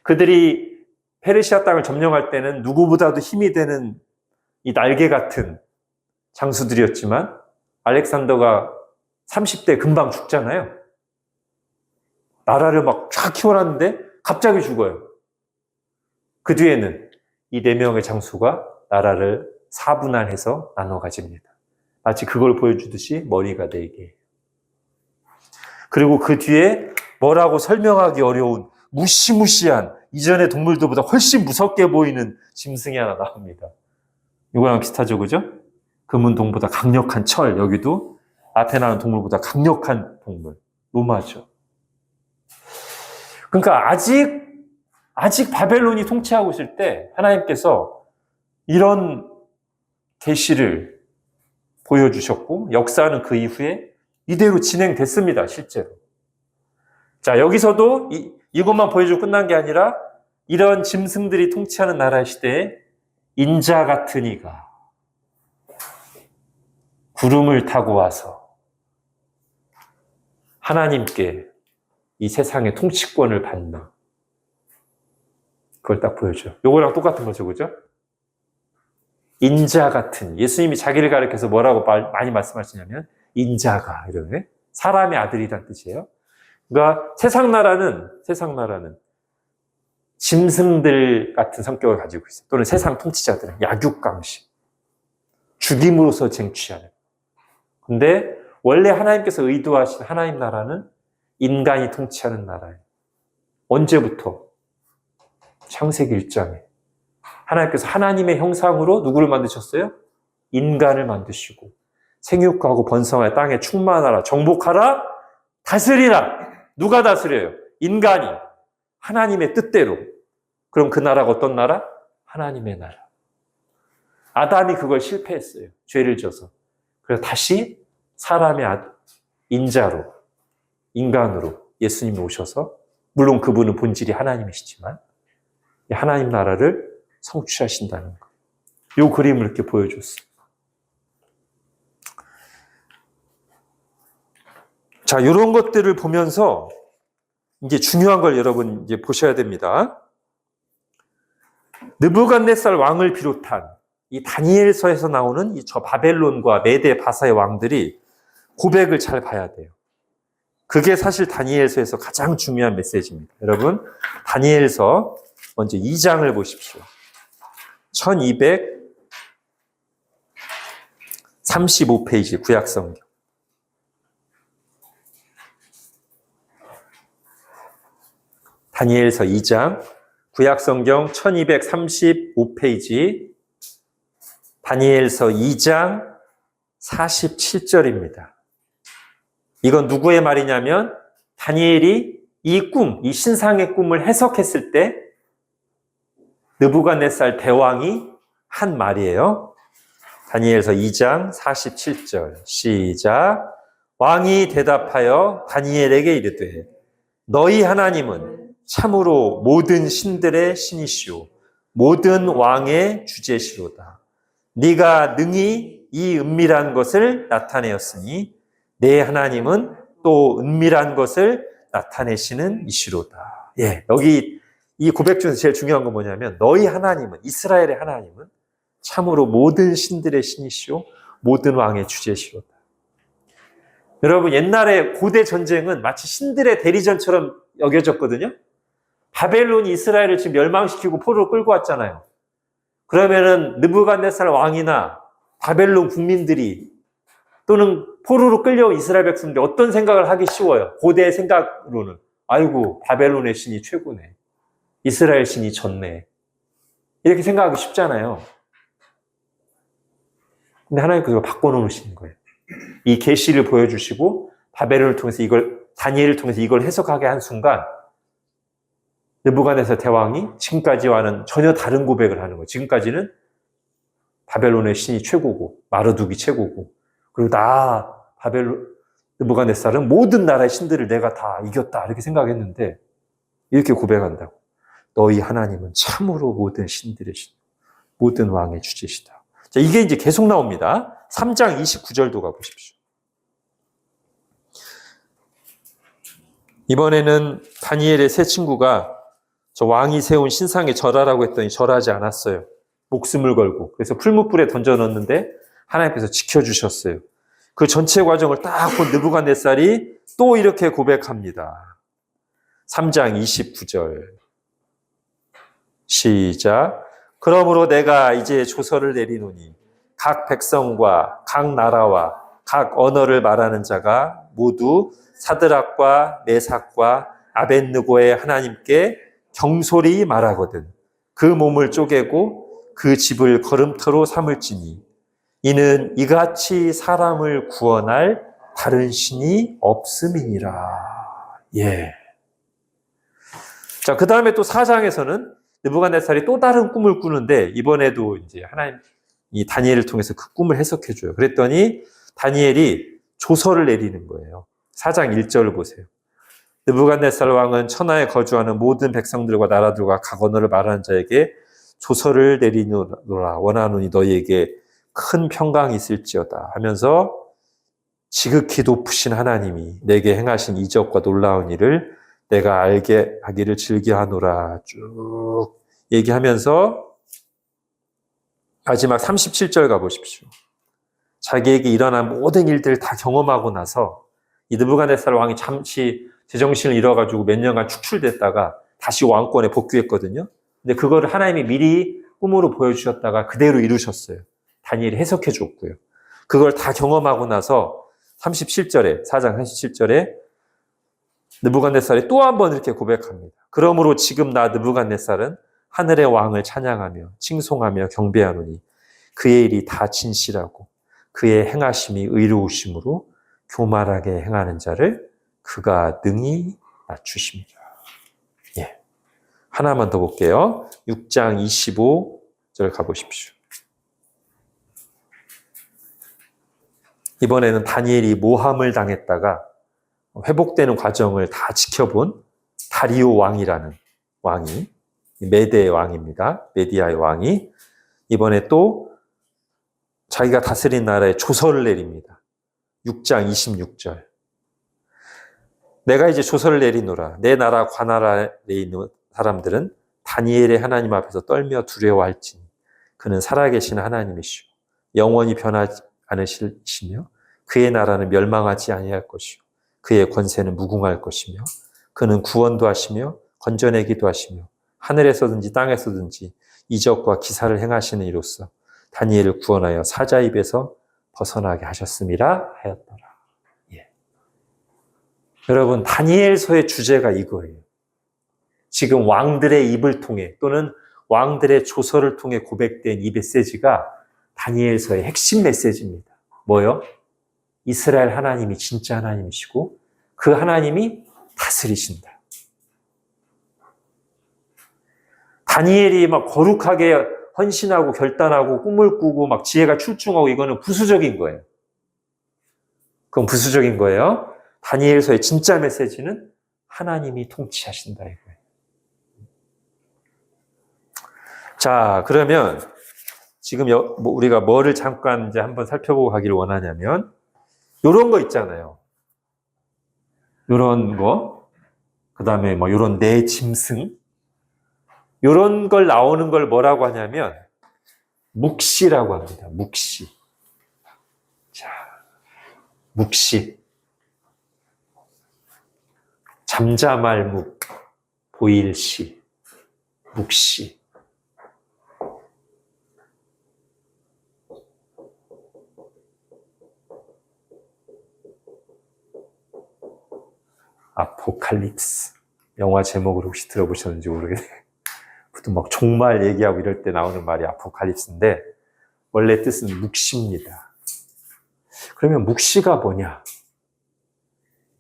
그들이 페르시아 땅을 점령할 때는 누구보다도 힘이 되는 이 날개 같은 장수들이었지만 알렉산더가 30대 금방 죽잖아요. 나라를 막 쫙 키워놨는데 갑자기 죽어요. 그 뒤에는 이 4명의 장수가 나라를 4분할해서 나눠 가집니다. 마치 그걸 보여주듯이 머리가 4개. 그리고 그 뒤에 뭐라고 설명하기 어려운 무시무시한 이전의 동물들보다 훨씬 무섭게 보이는 짐승이 하나 나옵니다. 이거랑 비슷하죠, 그죠? 금은동보다 강력한 철, 여기도 앞에 나오는 동물보다 강력한 동물, 로마죠. 그러니까 아직 바벨론이 통치하고 있을 때 하나님께서 이런 계시를 보여주셨고 역사는 그 이후에 이대로 진행됐습니다, 실제로. 자, 여기서도 이것만 보여주고 끝난 게 아니라 이런 짐승들이 통치하는 나라의 시대에 인자 같은 이가 구름을 타고 와서 하나님께 이 세상의 통치권을 받는, 그걸 딱 보여줘요. 요거랑 똑같은 거죠, 그죠? 인자 같은, 예수님이 자기를 가리켜서 뭐라고 많이 말씀하시냐면 인자가, 이러네. 사람의 아들이란 뜻이에요. 그러니까 세상 나라는 짐승들 같은 성격을 가지고 있어요. 또는 세상 통치자들은 약육강식, 죽임으로써 쟁취하는. 근데 원래 하나님께서 의도하신 하나님 나라는 인간이 통치하는 나라예요. 언제부터? 창세기 1장에 하나님께서 하나님의 형상으로 누구를 만드셨어요? 인간을 만드시고 생육하고 번성하여 땅에 충만하라, 정복하라, 다스리라. 누가 다스려요? 인간이. 하나님의 뜻대로. 그럼 그 나라가 어떤 나라? 하나님의 나라. 아담이 그걸 실패했어요. 죄를 져서. 그래서 다시 사람의 인자로, 인간으로 예수님이 오셔서, 물론 그분은 본질이 하나님이시지만 하나님 나라를 성취하신다는 거. 이 그림을 이렇게 보여줬어요. 자, 이런 것들을 보면서 이제 중요한 걸 여러분 이제 보셔야 됩니다. 느부갓네살 왕을 비롯한 이 다니엘서에서 나오는 저 바벨론과 메데 바사의 왕들이 고백을 잘 봐야 돼요. 그게 사실 다니엘서에서 가장 중요한 메시지입니다. 여러분, 다니엘서 먼저 2장을 보십시오. 1235페이지 구약성경. 다니엘서 2장, 구약성경 1235페이지, 다니엘서 2장 47절입니다. 이건 누구의 말이냐면 다니엘이 이 꿈, 이 신상의 꿈을 해석했을 때 느부갓네살 대왕이 한 말이에요. 다니엘서 2장 47절 시작. 왕이 대답하여 다니엘에게 이르되 너희 하나님은 참으로 모든 신들의 신이시오 모든 왕의 주제시로다. 네가 능히 이 은밀한 것을 나타내었으니 내 하나님은 또 은밀한 것을 나타내시는 이시로다. 예, 여기 이 고백 중에서 제일 중요한 건 뭐냐면 너희 하나님은, 이스라엘의 하나님은 참으로 모든 신들의 신이시오 모든 왕의 주제시로다. 여러분, 옛날에 고대 전쟁은 마치 신들의 대리전처럼 여겨졌거든요. 바벨론이 이스라엘을 지금 멸망시키고 포로로 끌고 왔잖아요. 그러면은 느부갓네살 왕이나 바벨론 국민들이 또는 포로로 끌려온 이스라엘 백성들이 어떤 생각을 하기 쉬워요? 고대의 생각으로는 아이고 바벨론의 신이 최고네, 이스라엘 신이 졌네, 이렇게 생각하기 쉽잖아요. 근데 하나님께서 바꿔놓으시는 거예요. 이 계시를 보여주시고 바벨론을 통해서 다니엘을 통해서 이걸 해석하게 한 순간 느부갓네살 대왕이 지금까지와는 전혀 다른 고백을 하는 거예요. 지금까지는 바벨론의 신이 최고고 마르둑이 최고고, 그리고 느부갓네살은 모든 나라의 신들을 내가 다 이겼다 이렇게 생각했는데 이렇게 고백한다고. 너희 하나님은 참으로 모든 신들의 신, 모든 왕의 주제시다. 자, 이게 이제 계속 나옵니다. 3장 29절도 가보십시오. 이번에는 다니엘의 세 친구가 저 왕이 세운 신상에 절하라고 했더니 절하지 않았어요. 목숨을 걸고. 그래서 풀무불에 던져넣었는데 하나님께서 지켜주셨어요. 그 전체 과정을 딱 본 느부갓네살이 또 이렇게 고백합니다. 3장 29절 시작. 그러므로 내가 이제 조서를 내리노니 각 백성과 각 나라와 각 언어를 말하는 자가 모두 사드락과 메삭과 아벳느고의 하나님께 경솔히 말하거든 그 몸을 쪼개고 그 집을 걸음터로 삼을지니 이는 이같이 사람을 구원할 다른 신이 없음이니라. 예. 자, 그 다음에 또 4장에서는 느부갓네살이 또 다른 꿈을 꾸는데 이번에도 이제 하나님 이 다니엘을 통해서 그 꿈을 해석해 줘요. 그랬더니 다니엘이 조서를 내리는 거예요. 4장 1절을 보세요. 느부갓네살 왕은 천하에 거주하는 모든 백성들과 나라들과 각 언어를 말하는 자에게 조서를 내리노라. 원하노니 너희에게 큰 평강이 있을지어다 하면서 지극히 높으신 하나님이 내게 행하신 이적과 놀라운 일을 내가 알게 하기를 즐겨하노라 쭉 얘기하면서 마지막 37절 가보십시오. 자기에게 일어난 모든 일들을 다 경험하고 나서 이 느부갓네살 왕이 잠시 제정신을 잃어가지고 몇 년간 축출됐다가 다시 왕권에 복귀했거든요. 근데 그거를 하나님이 미리 꿈으로 보여주셨다가 그대로 이루셨어요. 다니엘이 해석해 줬고요. 그걸 다 경험하고 나서 37절에 4장 37절에 느부갓네살이 또 한 번 이렇게 고백합니다. 그러므로 지금 나 느부갓네살은 하늘의 왕을 찬양하며 칭송하며 경배하노니 그의 일이 다 진실하고 그의 행하심이 의로우심으로 교만하게 행하는 자를 그가 능히 낮추십니다. 예. 하나만 더 볼게요. 6장 25절 가보십시오. 이번에는 다니엘이 모함을 당했다가 회복되는 과정을 다 지켜본 다리오 왕이라는 왕이 메대의 왕입니다. 메디아의 왕이 이번에 또 자기가 다스린 나라에 조서를 내립니다. 6장 26절. 내가 이제 조서를 내리노라. 내 나라 관나라에 있는 사람들은 다니엘의 하나님 앞에서 떨며 두려워할지니 그는 살아계신 하나님이시오. 영원히 변하지 않으시며 그의 나라는 멸망하지 아니할 것이요 그의 권세는 무궁할 것이며 그는 구원도 하시며 건져내기도 하시며 하늘에서든지 땅에서든지 이적과 기사를 행하시는 이로써 다니엘을 구원하여 사자 입에서 벗어나게 하셨음이라 하였더라. 예. 여러분, 다니엘서의 주제가 이거예요. 지금 왕들의 입을 통해 또는 왕들의 조서를 통해 고백된 이 메시지가 다니엘서의 핵심 메시지입니다. 뭐요? 이스라엘 하나님이 진짜 하나님이시고 그 하나님이 다스리신다. 다니엘이 막 거룩하게 헌신하고 결단하고 꿈을 꾸고 막 지혜가 출중하고 이거는 부수적인 거예요. 그건 부수적인 거예요. 다니엘서의 진짜 메시지는 하나님이 통치하신다 이거예요. 자, 그러면 지금 우리가 뭐를 잠깐 이제 한번 살펴보고 가기를 원하냐면 요런 거 있잖아요. 요런 거, 그 다음에 뭐 요런 내 짐승, 요런 걸 나오는 걸 뭐라고 하냐면 묵시라고 합니다. 묵시. 자, 묵시. 잠잠할 묵, 보일시, 묵시. 아포칼립스. 영화 제목을 혹시 들어보셨는지 모르겠네요. 보통 막 종말 얘기하고 이럴 때 나오는 말이 아포칼립스인데 원래 뜻은 묵시입니다. 그러면 묵시가 뭐냐?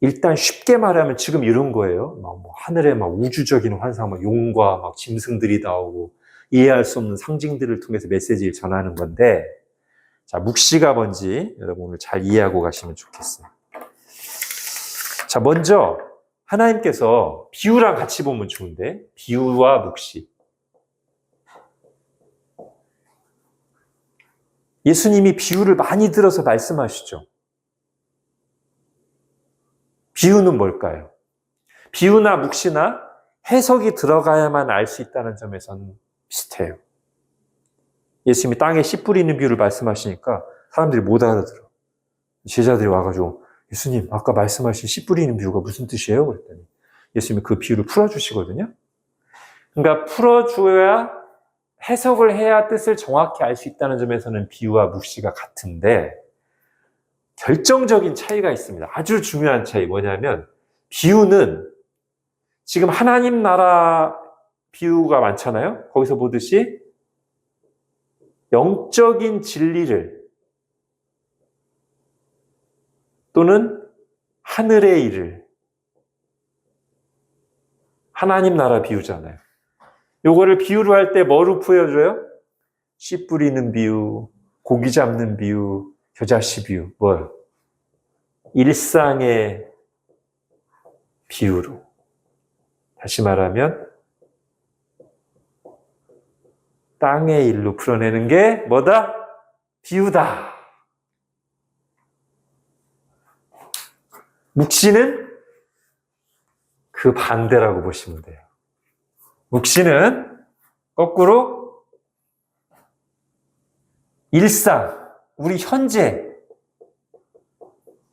일단 쉽게 말하면 지금 이런 거예요. 뭐 하늘에 막 우주적인 환상, 막 용과 막 짐승들이 나오고 이해할 수 없는 상징들을 통해서 메시지를 전하는 건데, 자, 묵시가 뭔지 여러분 오늘 잘 이해하고 가시면 좋겠어요. 자, 먼저 하나님께서 비유랑 같이 보면 좋은데, 비유와 묵시. 예수님이 비유를 많이 들어서 말씀하시죠. 비유는 뭘까요? 비유나 묵시나 해석이 들어가야만 알 수 있다는 점에서는 비슷해요. 예수님이 땅에 씨 뿌리는 비유를 말씀하시니까 사람들이 못 알아들어. 제자들이 와가지고 예수님 아까 말씀하신 씨 뿌리는 비유가 무슨 뜻이에요? 그랬더니 예수님이 그 비유를 풀어주시거든요. 그러니까 풀어줘야 해석을 해야 뜻을 정확히 알 수 있다는 점에서는 비유와 묵시가 같은데 결정적인 차이가 있습니다. 아주 중요한 차이 뭐냐면 비유는 지금 하나님 나라 비유가 많잖아요. 거기서 보듯이 영적인 진리를 또는 하늘의 일을 하나님 나라 비유잖아요. 요거를 비유로 할 때 뭐로 보여줘요? 씨 뿌리는 비유, 고기 잡는 비유, 겨자씨 비유, 뭘? 일상의 비유로. 다시 말하면 땅의 일로 풀어내는 게 뭐다? 비유다. 묵시는 그 반대라고 보시면 돼요. 묵시는 거꾸로 일상, 우리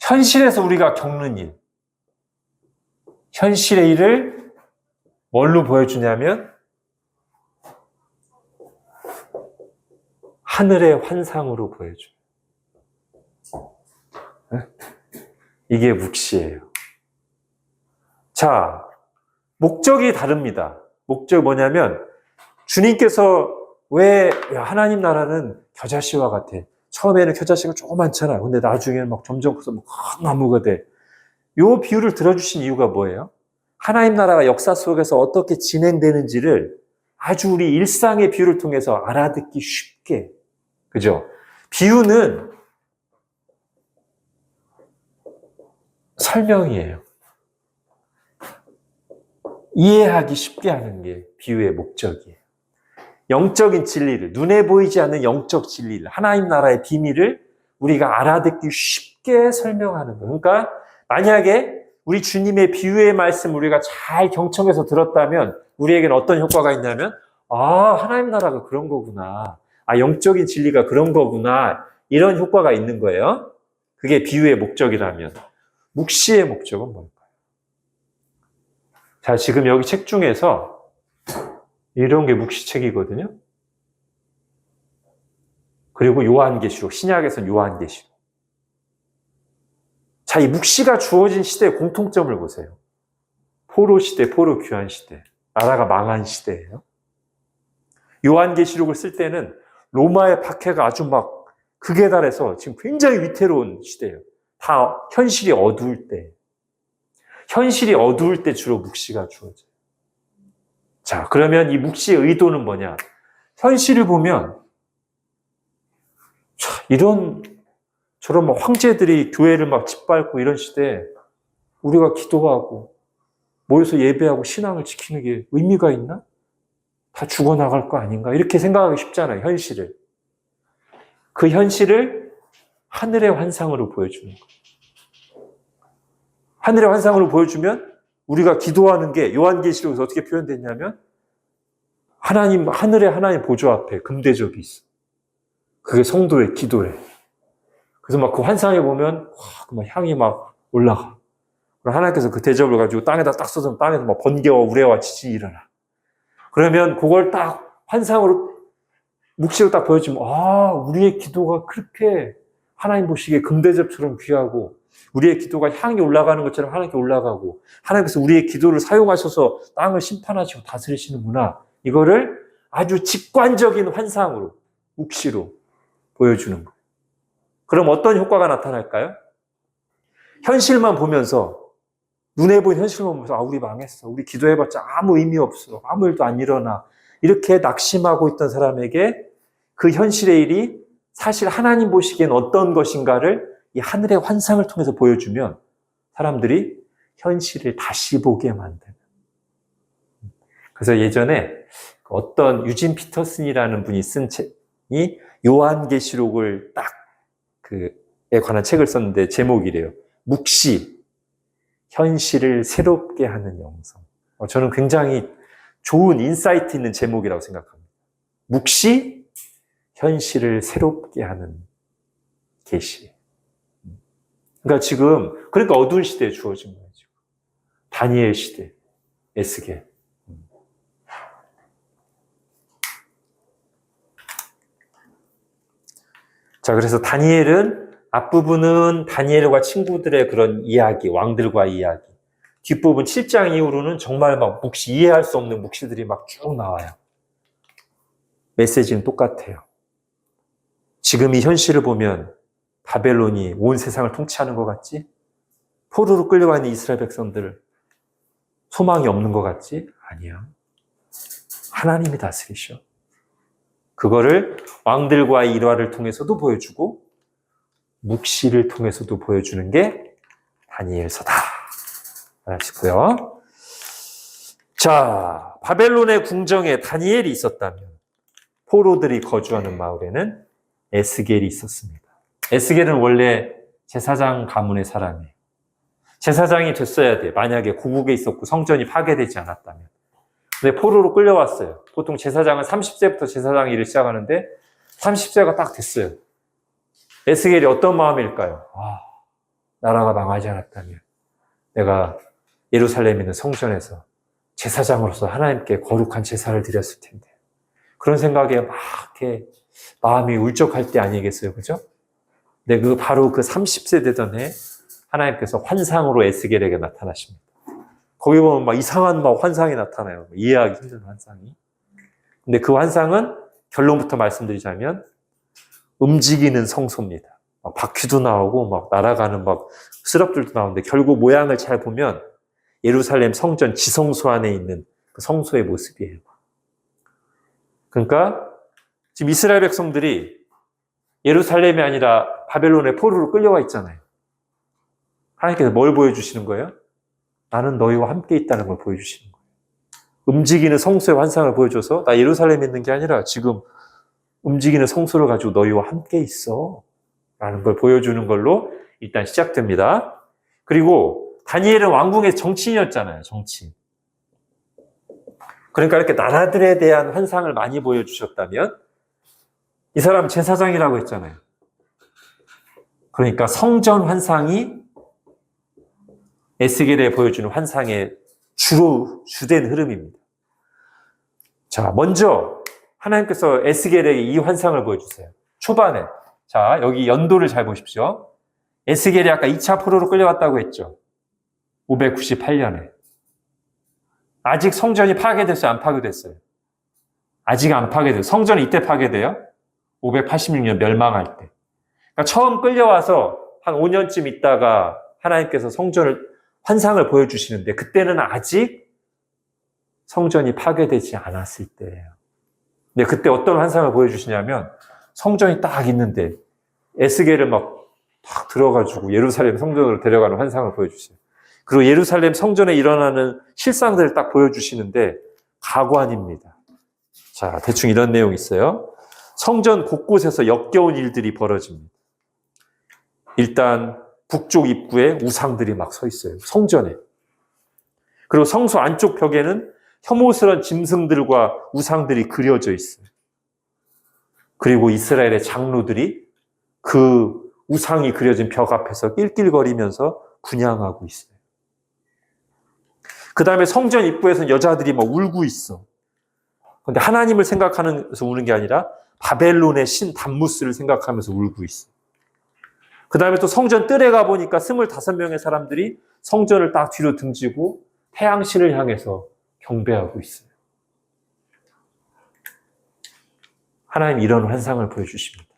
현실에서 우리가 겪는 일, 현실의 일을 뭘로 보여주냐면 하늘의 환상으로 보여줘요. 이게 묵시예요. 자, 목적이 다릅니다. 목적이 뭐냐면 주님께서 왜 하나님 나라는 겨자씨와 같아. 처음에는 겨자씨가 조그맣잖아. 근데 나중에는 막 점점 커서 큰 나무가 돼. 요 비유를 들어주신 이유가 뭐예요? 하나님 나라가 역사 속에서 어떻게 진행되는지를 아주 우리 일상의 비유를 통해서 알아듣기 쉽게. 그죠? 비유는 설명이에요. 이해하기 쉽게 하는 게 비유의 목적이에요. 영적인 진리를, 눈에 보이지 않는 영적 진리를, 하나님 나라의 비밀을 우리가 알아듣기 쉽게 설명하는 거예요. 그러니까 만약에 우리 주님의 비유의 말씀 우리가 잘 경청해서 들었다면 우리에게는 어떤 효과가 있냐면 하나님 나라가 그런 거구나. 영적인 진리가 그런 거구나. 이런 효과가 있는 거예요. 그게 비유의 목적이라면. 묵시의 목적은 뭘까요? 자, 지금 여기 책 중에서 이런 게 묵시책이거든요. 그리고 요한계시록, 신약에서는 요한계시록. 자, 이 묵시가 주어진 시대의 공통점을 보세요. 포로 시대, 포로 귀환 시대. 나라가 망한 시대예요. 요한계시록을 쓸 때는 로마의 박해가 아주 막 극에 달해서 지금 굉장히 위태로운 시대예요. 다 현실이 어두울 때. 현실이 어두울 때 주로 묵시가 주어져요. 자, 그러면 이 묵시의 의도는 뭐냐? 현실을 보면 저런 막 황제들이 교회를 막 짓밟고 이런 시대에 우리가 기도하고 모여서 예배하고 신앙을 지키는 게 의미가 있나? 다 죽어나갈 거 아닌가? 이렇게 생각하기 쉽잖아요, 현실을. 그 현실을 하늘의 환상으로 보여주는 거예요. 하늘의 환상으로 보여주면 우리가 기도하는 게 요한계시록에서 어떻게 표현됐냐면 하늘에 하나님 보좌 앞에 금대접이 있어. 그게 성도의 기도래. 그래서 막 그 환상에 보면 막 향이 막 올라가. 그럼 하나님께서 그 대접을 가지고 땅에다 딱 쏟으면 땅에서 막 번개와 우레와 지진이 일어나. 그러면 그걸 딱 환상으로 묵시로 딱 보여주면 우리의 기도가 그렇게 하나님 보시기에 금대접처럼 귀하고 우리의 기도가 향이 올라가는 것처럼 하나님께 올라가고 하나님께서 우리의 기도를 사용하셔서 땅을 심판하시고 다스리시는구나. 이거를 아주 직관적인 환상으로 묵시로 보여주는 거예요. 그럼 어떤 효과가 나타날까요? 현실만 보면서 눈에 보이는 현실만 보면서 우리 망했어. 우리 기도해봤자 아무 의미 없어. 아무 일도 안 일어나. 이렇게 낙심하고 있던 사람에게 그 현실의 일이 사실 하나님 보시기엔 어떤 것인가를 이 하늘의 환상을 통해서 보여주면 사람들이 현실을 다시 보게 만드는. 그래서 예전에 어떤 유진 피터슨이라는 분이 쓴 책, 요한계시록을 딱 그에 관한 책을 썼는데 제목이래요. 묵시, 현실을 새롭게 하는 영성. 저는 굉장히 좋은 인사이트 있는 제목이라고 생각합니다. 묵시, 현실을 새롭게 하는 계시. 그러니까 어두운 시대에 주어진 거예요. 지금. 다니엘 시대, 에스겔. 자, 그래서 다니엘은 앞부분은 다니엘과 친구들의 그런 이야기, 왕들과 이야기. 뒷부분 7장 이후로는 정말 막 이해할 수 없는 묵시들이 막 쭉 나와요. 메시지는 똑같아요. 지금 이 현실을 보면 바벨론이 온 세상을 통치하는 것 같지? 포로로 끌려가 있는 이스라엘 백성들 소망이 없는 것 같지? 아니야. 하나님이 다스리셔. 그거를 왕들과의 일화를 통해서도 보여주고 묵시를 통해서도 보여주는 게 다니엘서다. 아시고요. 자, 바벨론의 궁정에 다니엘이 있었다면 포로들이 거주하는 마을에는 에스겔이 있었습니다. 에스겔은 원래 제사장 가문의 사람이에요. 제사장이 됐어야 돼. 만약에 고국에 있었고 성전이 파괴되지 않았다면. 근데 포로로 끌려왔어요. 보통 제사장은 30세부터 제사장 일을 시작하는데 30세가 딱 됐어요. 에스겔이 어떤 마음일까요? 나라가 망하지 않았다면 내가 예루살렘에 있는 성전에서 제사장으로서 하나님께 거룩한 제사를 드렸을 텐데. 그런 생각에 막 이렇게 마음이 울적할 때 아니겠어요? 그죠? 근데 바로 그 30세 되던 해 하나님께서 환상으로 에스겔에게 나타나십니다. 거기 보면 막 이상한 환상이 나타나요. 이해하기 힘든 환상이. 근데 그 환상은 결론부터 말씀드리자면 움직이는 성소입니다. 바퀴도 나오고 막 날아가는 스럽들도 나오는데 결국 모양을 잘 보면 예루살렘 성전 지성소 안에 있는 그 성소의 모습이에요. 그러니까 지금 이스라엘 백성들이 예루살렘이 아니라 바벨론의 포로로 끌려와 있잖아요. 하나님께서 뭘 보여주시는 거예요? 나는 너희와 함께 있다는 걸 보여주시는 거예요. 움직이는 성소의 환상을 보여줘서 나 예루살렘에 있는 게 아니라 지금 움직이는 성소를 가지고 너희와 함께 있어 라는 걸 보여주는 걸로 일단 시작됩니다. 그리고 다니엘은 왕궁의 정치인이었잖아요. 정치인. 그러니까 이렇게 나라들에 대한 환상을 많이 보여주셨다면 이 사람 제사장이라고 했잖아요. 그러니까 성전 환상이 에스겔에 보여주는 환상의 주된 흐름입니다. 자, 먼저 하나님께서 에스겔에게 이 환상을 보여주세요. 초반에. 자, 여기 연도를 잘 보십시오. 에스겔이 아까 2차 포로로 끌려왔다고 했죠. 598년에. 아직 성전이 파괴됐어요? 안 파괴됐어요? 아직 안 파괴돼요. 성전이 이때 파괴돼요? 586년 멸망할 때. 그러니까 처음 끌려와서 한 5년쯤 있다가 하나님께서 환상을 보여주시는데 그때는 아직 성전이 파괴되지 않았을 때예요. 근데 그때 어떤 환상을 보여주시냐면 성전이 딱 있는데 에스겔을 딱 들어가지고 예루살렘 성전으로 데려가는 환상을 보여주세요. 그리고 예루살렘 성전에 일어나는 실상들을 딱 보여주시는데 가관입니다. 자, 대충 이런 내용이 있어요. 성전 곳곳에서 역겨운 일들이 벌어집니다. 일단 북쪽 입구에 우상들이 막 서 있어요. 성전에. 그리고 성소 안쪽 벽에는 혐오스러운 짐승들과 우상들이 그려져 있어요. 그리고 이스라엘의 장로들이 그 우상이 그려진 벽 앞에서 낄낄거리면서 분향하고 있어요. 그 다음에 성전 입구에서는 여자들이 막 울고 있어. 그런데 하나님을 생각하면서 우는 게 아니라 바벨론의 신 담무스를 생각하면서 울고 있어. 그 다음에 또 성전 뜰에 가보니까 25명의 사람들이 성전을 딱 뒤로 등지고 태양신을 향해서 경배하고 있어요. 하나님 이런 환상을 보여주십니다.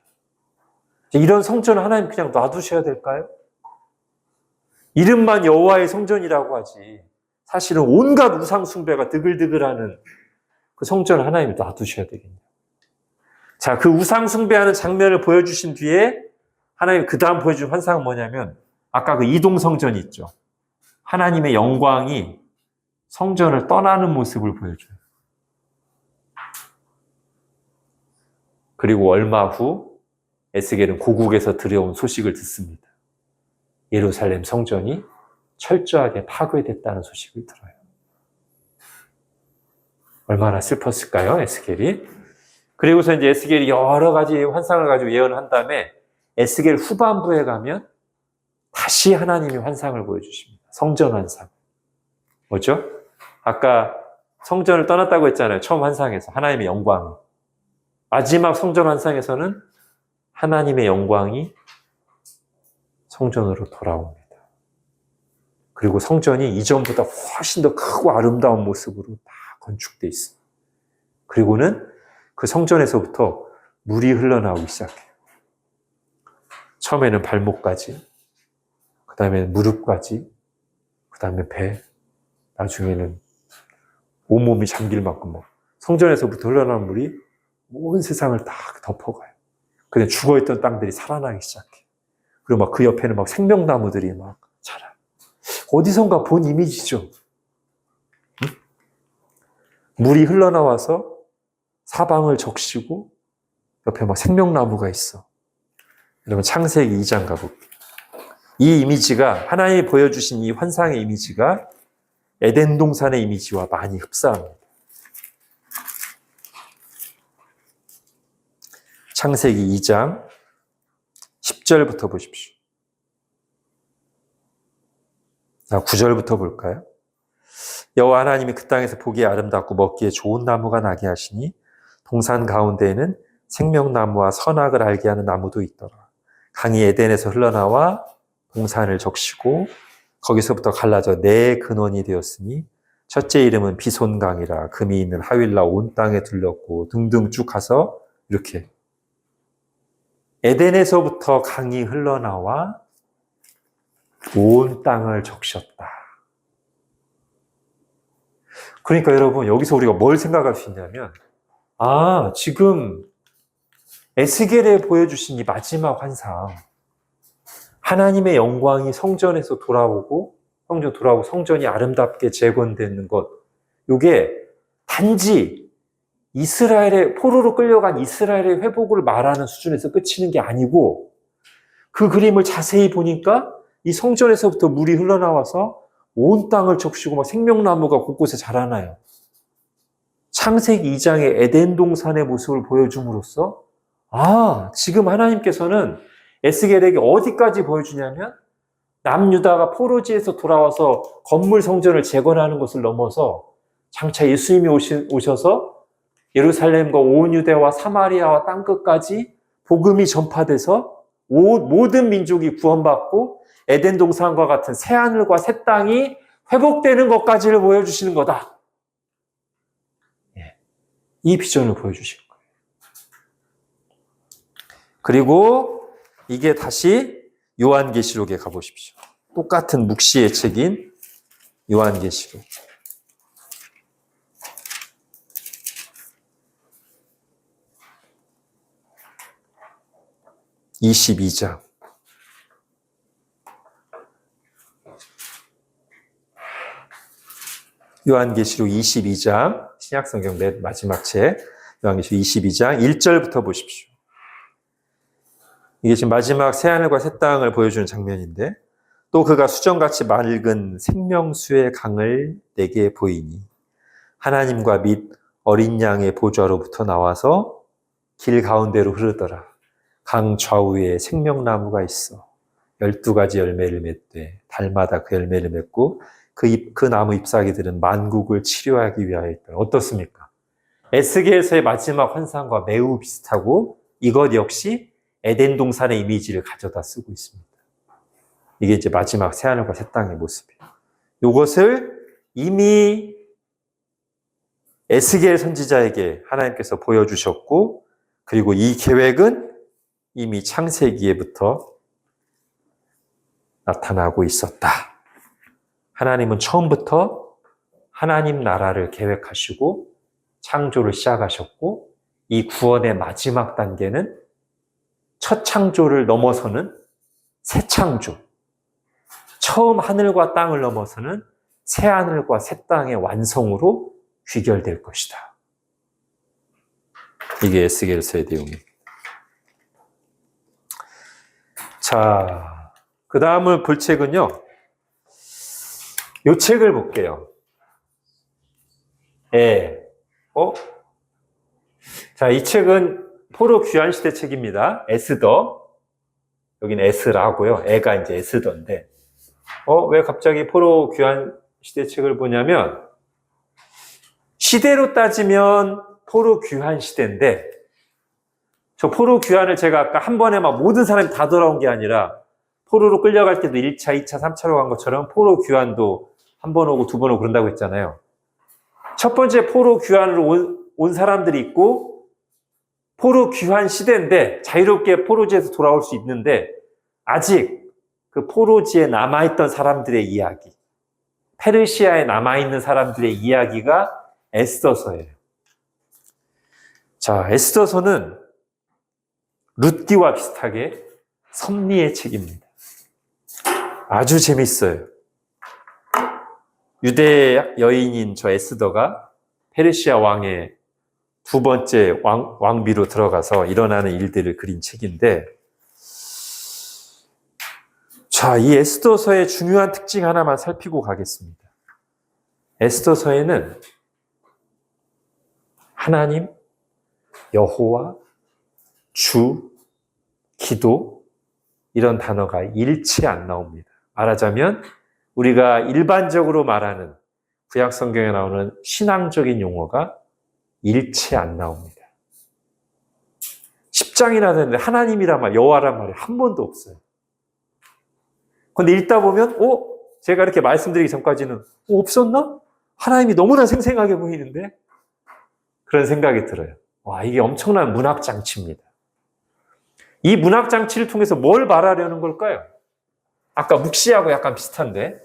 이런 성전을 하나님 그냥 놔두셔야 될까요? 이름만 여호와의 성전이라고 하지 사실은 온갖 우상 숭배가 드글드글하는 그 성전을 하나님이 놔두셔야 되겠네요. 자, 그 우상 숭배하는 장면을 보여주신 뒤에 하나님 그 다음 보여준 환상은 뭐냐면 아까 그 이동 성전이 있죠. 하나님의 영광이 성전을 떠나는 모습을 보여줘요. 그리고 얼마 후 에스겔은 고국에서 들여온 소식을 듣습니다. 예루살렘 성전이 철저하게 파괴됐다는 소식을 들어요. 얼마나 슬펐을까요, 에스겔이? 그리고서 이제 에스겔이 여러 가지 환상을 가지고 예언한 다음에 에스겔 후반부에 가면 다시 하나님이 환상을 보여주십니다. 성전 환상. 뭐죠? 아까 성전을 떠났다고 했잖아요. 처음 환상에서. 하나님의 영광이. 마지막 성전 환상에서는 하나님의 영광이 성전으로 돌아옵니다. 그리고 성전이 이전보다 훨씬 더 크고 아름다운 모습으로 다 건축되어 있습니다. 그리고는 그 성전에서부터 물이 흘러나오기 시작해요. 처음에는 발목까지, 그 다음에 무릎까지, 그 다음에 배, 나중에는 온몸이 잠길 만큼 성전에서부터 흘러나온 물이 온 세상을 다 덮어가요. 근데 죽어있던 땅들이 살아나기 시작해요. 그리고 막 그 옆에는 막 생명나무들이 막 자라요. 어디선가 본 이미지죠. 응? 물이 흘러나와서 사방을 적시고 옆에 막 생명나무가 있어. 여러분 창세기 2장 가볼게요. 이 이미지가 하나님이 보여주신 이 환상의 이미지가 에덴 동산의 이미지와 많이 흡사합니다. 창세기 2장 10절부터 보십시오. 9절부터 볼까요? 여호와 하나님이 그 땅에서 보기에 아름답고 먹기에 좋은 나무가 나게 하시니 동산 가운데에는 생명나무와 선악을 알게 하는 나무도 있더라. 강이 에덴에서 흘러나와 동산을 적시고 거기서부터 갈라져 네 근원이 되었으니 첫째 이름은 비손강이라 금이 있는 하윌라 온 땅에 들렸고 등등 쭉 가서 이렇게 에덴에서부터 강이 흘러나와 온 땅을 적셨다. 그러니까 여러분 여기서 우리가 뭘 생각할 수 있냐면 지금 에스겔에 보여주신 이 마지막 환상 하나님의 영광이 성전에서 돌아오고 성전이 아름답게 재건되는 것 이게 단지 이스라엘의 포로로 끌려간 이스라엘의 회복을 말하는 수준에서 끝이는 게 아니고 그 그림을 자세히 보니까 이 성전에서부터 물이 흘러나와서 온 땅을 적시고 막 생명나무가 곳곳에 자라나요. 창세기 2장의 에덴 동산의 모습을 보여줌으로써 지금 하나님께서는 에스겔에게 어디까지 보여주냐면 남유다가 포로지에서 돌아와서 건물 성전을 재건하는 것을 넘어서 장차 예수님이 오셔서 예루살렘과 온 유대와 사마리아와 땅끝까지 복음이 전파돼서 모든 민족이 구원받고 에덴 동산과 같은 새하늘과 새 땅이 회복되는 것까지를 보여주시는 거다. 이 비전을 보여주신 거예요. 그리고 이게 다시 요한계시록에 가보십시오. 똑같은 묵시의 책인 요한계시록. (22장) 요한계시록 22장 신약성경 맨 마지막 책 요한계시록 22장 1절부터 보십시오. 이게 지금 마지막 새하늘과 새 땅을 보여주는 장면인데 또 그가 수정같이 맑은 생명수의 강을 내게 보이니 하나님과 및 어린 양의 보좌로부터 나와서 길 가운데로 흐르더라. 강 좌우에 생명나무가 있어 12가지 열매를 맺되 달마다 그 열매를 맺고 그 나무 잎사귀들은 만국을 치료하기 위하여 있더라. 어떻습니까? 에스겔서의 마지막 환상과 매우 비슷하고 이것 역시 에덴 동산의 이미지를 가져다 쓰고 있습니다. 이게 이제 마지막 새하늘과 새 땅의 모습이에요. 이것을 이미 에스겔 선지자에게 하나님께서 보여주셨고 그리고 이 계획은 이미 창세기에부터 나타나고 있었다. 하나님은 처음부터 하나님 나라를 계획하시고 창조를 시작하셨고 이 구원의 마지막 단계는 첫 창조를 넘어서는 새 창조. 처음 하늘과 땅을 넘어서는 새 하늘과 새 땅의 완성으로 귀결될 것이다. 이게 에스겔서의 내용입니다. 자, 그 다음을 볼 책은요. 이 책을 볼게요. 자, 이 책은 포로 귀환시대 책입니다. 에스더. 여기는 에스라고요. 애가 이제 에스더인데. 왜 갑자기 포로 귀환시대 책을 보냐면, 시대로 따지면 포로 귀환시대인데, 저 포로 귀환을 제가 아까 한 번에 막 모든 사람이 다 돌아온 게 아니라, 포로로 끌려갈 때도 1차, 2차, 3차로 간 것처럼 포로 귀환도 한 번 오고 두 번 오고 그런다고 했잖아요. 첫 번째 포로 귀환으로 온 사람들이 있고, 포로 귀환 시대인데 자유롭게 포로지에서 돌아올 수 있는데 아직 그 포로지에 남아있던 사람들의 이야기, 페르시아에 남아있는 사람들의 이야기가 에스더서예요. 자, 에스더서는 룻기와 비슷하게 섭리의 책입니다. 아주 재밌어요. 유대 여인인 저 에스더가 페르시아 왕의 두 번째 왕비로 들어가서 일어나는 일들을 그린 책인데, 자, 이 에스더서의 중요한 특징 하나만 살피고 가겠습니다. 에스더서에는 하나님, 여호와, 주, 기도 이런 단어가 일체 안 나옵니다. 말하자면 우리가 일반적으로 말하는 구약 성경에 나오는 신앙적인 용어가 일체 안 나옵니다. 10장이나 되는데 하나님이란 말, 여호와란 말이 한 번도 없어요. 근데 읽다 보면 제가 이렇게 말씀드리기 전까지는 없었나? 하나님이 너무나 생생하게 보이는데? 그런 생각이 들어요. 와, 이게 엄청난 문학장치입니다. 이 문학장치를 통해서 뭘 말하려는 걸까요? 아까 묵시하고 약간 비슷한데,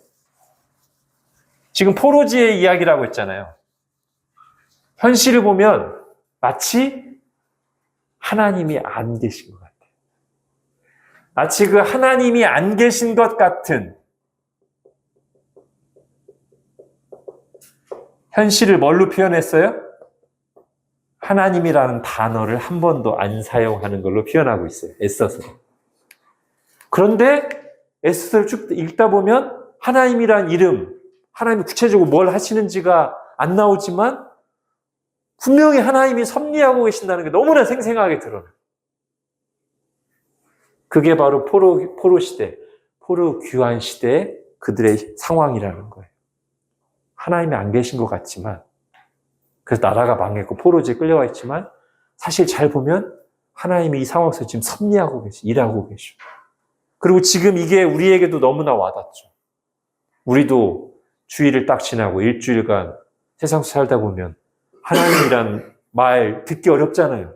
지금 포로지의 이야기라고 했잖아요. 현실을 보면 마치 하나님이 안 계신 것 같아요. 마치 그 하나님이 안 계신 것 같은 현실을 뭘로 표현했어요? 하나님이라는 단어를 한 번도 안 사용하는 걸로 표현하고 있어요. 에스더서. 그런데 에스더를 쭉 읽다 보면 하나님이란 이름, 하나님이 구체적으로 뭘 하시는지가 안 나오지만 분명히 하나님이 섭리하고 계신다는 게 너무나 생생하게 드러나요. 그게 바로 포로 시대, 포로 귀환 시대의 그들의 상황이라는 거예요. 하나님이 안 계신 것 같지만, 그래서 나라가 망했고 포로지에 끌려와 있지만 사실 잘 보면 하나님이 이 상황에서 지금 섭리하고 계시, 일하고 계시고, 그리고 지금 이게 우리에게도 너무나 와닿죠. 우리도 주일을 딱 지나고 일주일간 세상에서 살다 보면 하나님이란 말 듣기 어렵잖아요.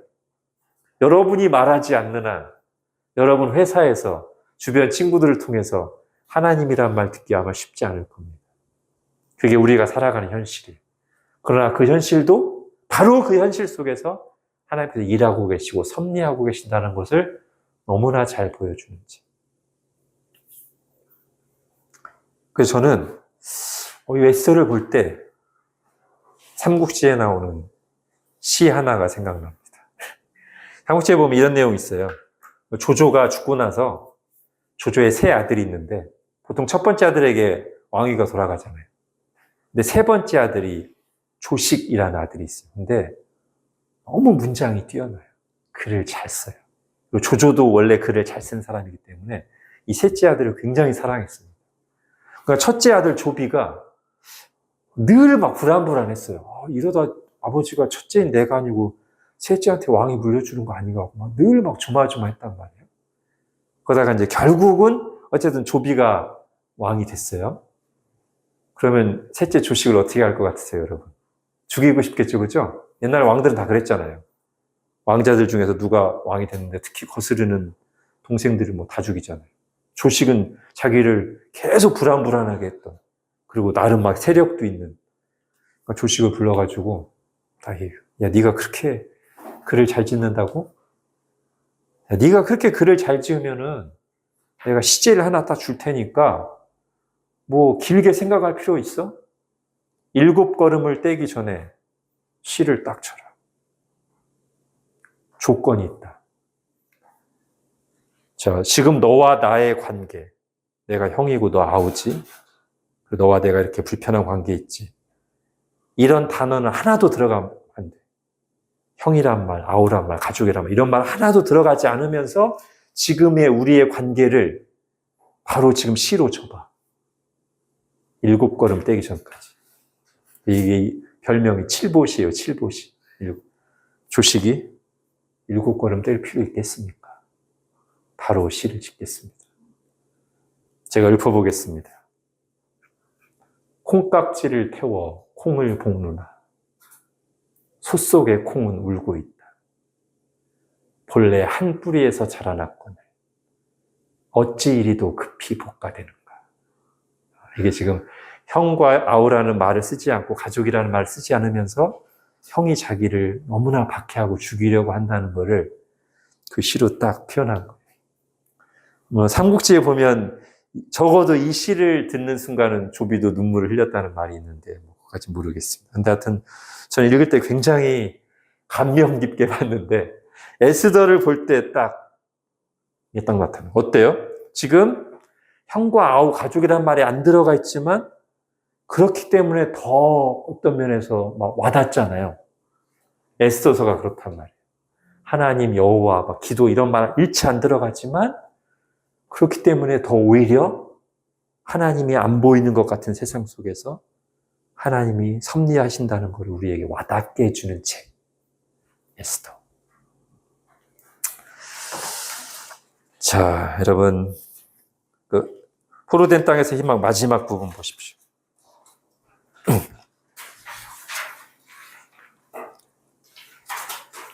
여러분이 말하지 않는 한, 여러분 회사에서 주변 친구들을 통해서 하나님이란 말 듣기 아마 쉽지 않을 겁니다. 그게 우리가 살아가는 현실이에요. 그러나 그 현실도 바로 그 현실 속에서 하나님께서 일하고 계시고 섭리하고 계신다는 것을 너무나 잘 보여주는지. 그래서 저는 이 에스더를 볼 때 삼국지에 나오는 시 하나가 생각납니다. 삼국지에 보면 이런 내용이 있어요. 조조가 죽고 나서 조조의 세 아들이 있는데 보통 첫 번째 아들에게 왕위가 돌아가잖아요. 근데 세 번째 아들이 조식이라는 아들이 있어요. 근데 너무 문장이 뛰어나요. 글을 잘 써요. 그리고 조조도 원래 글을 잘 쓴 사람이기 때문에 이 셋째 아들을 굉장히 사랑했습니다. 그러니까 첫째 아들 조비가 늘 막 불안불안했어요. 이러다 아버지가 첫째인 내가 아니고 셋째한테 왕이 물려주는 거 아닌가 하고 늘 막 조마조마했단 말이에요. 그러다가 이제 결국은 어쨌든 조비가 왕이 됐어요. 그러면 셋째 조식을 어떻게 할 것 같으세요, 여러분? 죽이고 싶겠죠, 그죠? 옛날 왕들은 다 그랬잖아요. 왕자들 중에서 누가 왕이 됐는데 특히 거스르는 동생들을 뭐 다 죽이잖아요. 조식은 자기를 계속 불안불안하게 했던, 그리고 나름 막 세력도 있는 그러니까 조식을 불러가지고 야, 네가 그렇게 글을 잘 짓는다고? 야, 네가 그렇게 글을 잘 지으면은 내가 시제를 하나 딱 줄 테니까 뭐 길게 생각할 필요 있어? 7걸음을 떼기 전에 시를 딱 쳐라. 조건이 있다. 자, 지금 너와 나의 관계, 내가 형이고 너 아우지, 너와 내가 이렇게 불편한 관계에 있지. 이런 단어는 하나도 들어가면 안 돼. 형이란 말, 아우란 말, 가족이란 말, 이런 말 하나도 들어가지 않으면서 지금의 우리의 관계를 바로 지금 시로 쳐봐. 7걸음 떼기 전까지. 이게 별명이 칠보시예요, 칠보시. 조식이 7걸음 뗄 필요 있겠습니까? 바로 시를 짓겠습니다. 제가 읊어보겠습니다. 콩깍지를 태워 콩을 볶누나 소 속에 콩은 울고 있다. 본래 한 뿌리에서 자라났거늘 어찌 이리도 급히 볶아대는가. 이게 지금 형과 아우라는 말을 쓰지 않고 가족이라는 말을 쓰지 않으면서 형이 자기를 너무나 박해하고 죽이려고 한다는 것을 그 시로 딱 표현한 거예요. 삼국지에 보면 적어도 이 시를 듣는 순간은 조비도 눈물을 흘렸다는 말이 있는데 그것까지 모르겠습니다. 근데 하여튼 저는 읽을 때 굉장히 감명 깊게 봤는데 에스더를 볼 때 딱 나타나요. 어때요? 지금 형과 아우 가족이란 말이 안 들어가 있지만 그렇기 때문에 더 어떤 면에서 막 와닿잖아요. 에스더서가 그렇단 말이에요. 하나님, 여호와, 막 기도 이런 말 일치 안 들어가지만 그렇기 때문에 더 오히려 하나님이 안 보이는 것 같은 세상 속에서 하나님이 섭리하신다는 걸 우리에게 와닿게 해주는 책, 에스더. 자, 여러분, 포로된 땅에서 희망 마지막 부분 보십시오.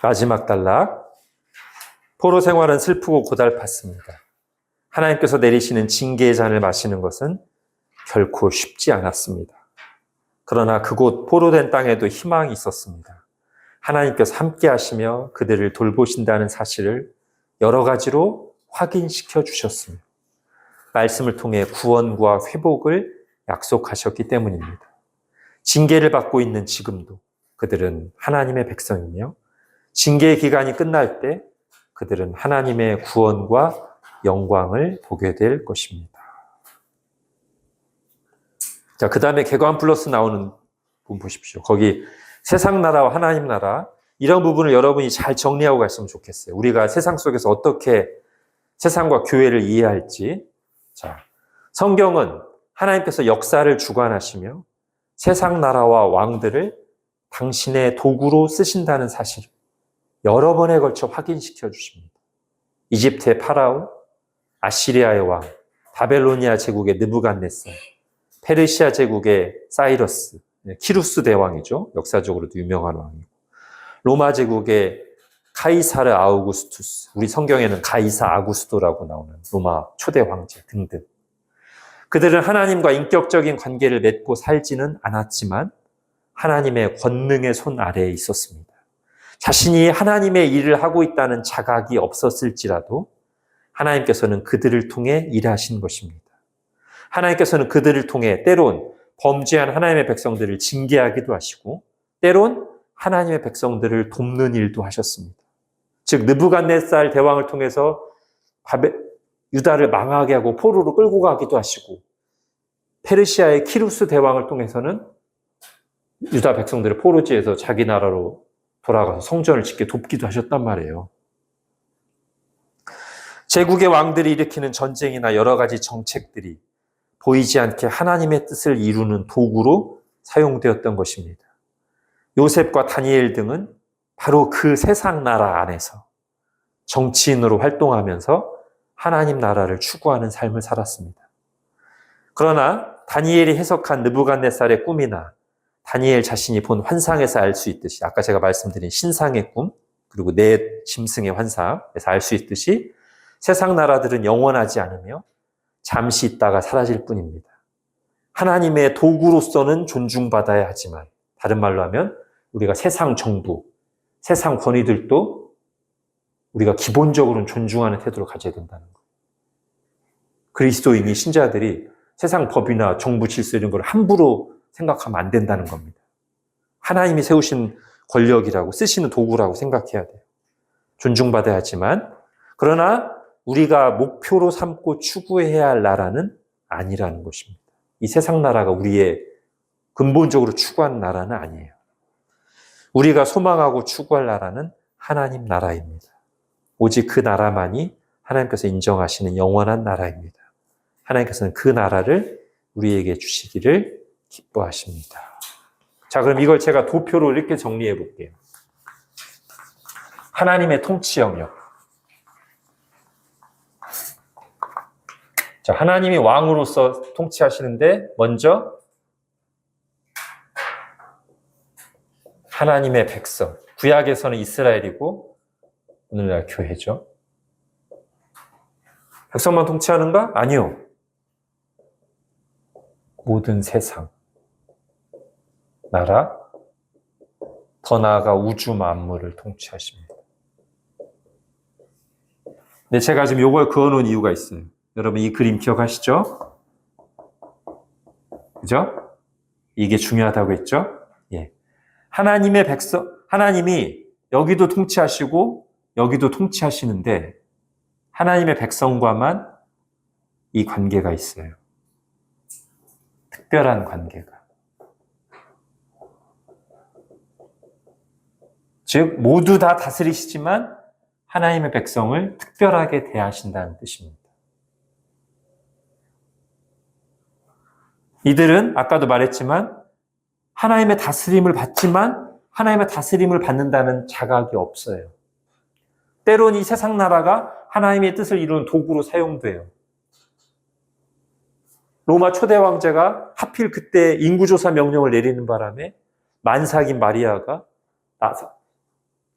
마지막 단락. 포로 생활은 슬프고 고달팠습니다. 하나님께서 내리시는 징계의 잔을 마시는 것은 결코 쉽지 않았습니다. 그러나 그곳 포로된 땅에도 희망이 있었습니다. 하나님께서 함께 하시며 그들을 돌보신다는 사실을 여러 가지로 확인시켜 주셨습니다. 말씀을 통해 구원과 회복을 약속하셨기 때문입니다. 징계를 받고 있는 지금도 그들은 하나님의 백성이며 징계의 기간이 끝날 때 그들은 하나님의 구원과 영광을 보게 될 것입니다. 자, 그 다음에 개관 플러스 나오는 부분 보십시오. 거기 세상 나라와 하나님 나라 이런 부분을 여러분이 잘 정리하고 갔으면 좋겠어요. 우리가 세상 속에서 어떻게 세상과 교회를 이해할지. 자, 성경은 하나님께서 역사를 주관하시며 세상 나라와 왕들을 당신의 도구로 쓰신다는 사실 여러 번에 걸쳐 확인시켜 주십니다. 이집트의 파라오, 아시리아의 왕, 바벨로니아 제국의 느부갓네살, 페르시아 제국의 사이러스, 키루스 대왕이죠. 역사적으로도 유명한 왕이고, 로마 제국의 카이사르 아우구스투스, 우리 성경에는 가이사 아구스토라고 나오는 로마 초대 황제 등등. 그들은 하나님과 인격적인 관계를 맺고 살지는 않았지만 하나님의 권능의 손 아래에 있었습니다. 자신이 하나님의 일을 하고 있다는 자각이 없었을지라도 하나님께서는 그들을 통해 일하신 것입니다. 하나님께서는 그들을 통해 때론 범죄한 하나님의 백성들을 징계하기도 하시고 때론 하나님의 백성들을 돕는 일도 하셨습니다. 즉 느부갓네살 대왕을 통해서 유다를 망하게 하고 포로로 끌고 가기도 하시고 페르시아의 키루스 대왕을 통해서는 유다 백성들을 포로지에서 자기 나라로 돌아가서 성전을 짓게 돕기도 하셨단 말이에요. 제국의 왕들이 일으키는 전쟁이나 여러 가지 정책들이 보이지 않게 하나님의 뜻을 이루는 도구로 사용되었던 것입니다. 요셉과 다니엘 등은 바로 그 세상 나라 안에서 정치인으로 활동하면서 하나님 나라를 추구하는 삶을 살았습니다. 그러나 다니엘이 해석한 느부갓네살의 꿈이나 다니엘 자신이 본 환상에서 알 수 있듯이 아까 제가 말씀드린 신상의 꿈 그리고 내 짐승의 환상에서 알 수 있듯이 세상 나라들은 영원하지 않으며 잠시 있다가 사라질 뿐입니다. 하나님의 도구로서는 존중받아야 하지만 다른 말로 하면 우리가 세상 정부, 세상 권위들도 우리가 기본적으로는 존중하는 태도를 가져야 된다는 거예요. 그리스도인이 신자들이 세상 법이나 정부 질서 이런 걸 함부로 생각하면 안 된다는 겁니다. 하나님이 세우신 권력이라고 쓰시는 도구라고 생각해야 돼요. 존중받아야 하지만 그러나 우리가 목표로 삼고 추구해야 할 나라는 아니라는 것입니다. 이 세상 나라가 우리의 근본적으로 추구하는 나라는 아니에요. 우리가 소망하고 추구할 나라는 하나님 나라입니다. 오직 그 나라만이 하나님께서 인정하시는 영원한 나라입니다. 하나님께서는 그 나라를 우리에게 주시기를 기뻐하십니다. 자, 그럼 이걸 제가 도표로 이렇게 정리해 볼게요. 하나님의 통치 영역. 자, 하나님이 왕으로서 통치하시는데 먼저 하나님의 백성. 구약에서는 이스라엘이고 오늘날 교회죠. 백성만 통치하는가? 아니요. 모든 세상, 나라, 더 나아가 우주 만물을 통치하십니다. 근데 제가 지금 이걸 그어놓은 이유가 있어요. 여러분 이 그림 기억하시죠? 그죠? 이게 중요하다고 했죠? 예. 하나님의 백성, 하나님이 여기도 통치하시고 여기도 통치하시는데 하나님의 백성과만 이 관계가 있어요. 특별한 관계가. 즉 모두 다 다스리시지만 하나님의 백성을 특별하게 대하신다는 뜻입니다. 이들은 아까도 말했지만 하나님의 다스림을 받지만 하나님의 다스림을 받는다는 자각이 없어요. 때론 이 세상 나라가 하나님의 뜻을 이루는 도구로 사용돼요. 로마 초대 황제가 하필 그때 인구조사 명령을 내리는 바람에 만삭인 마리아가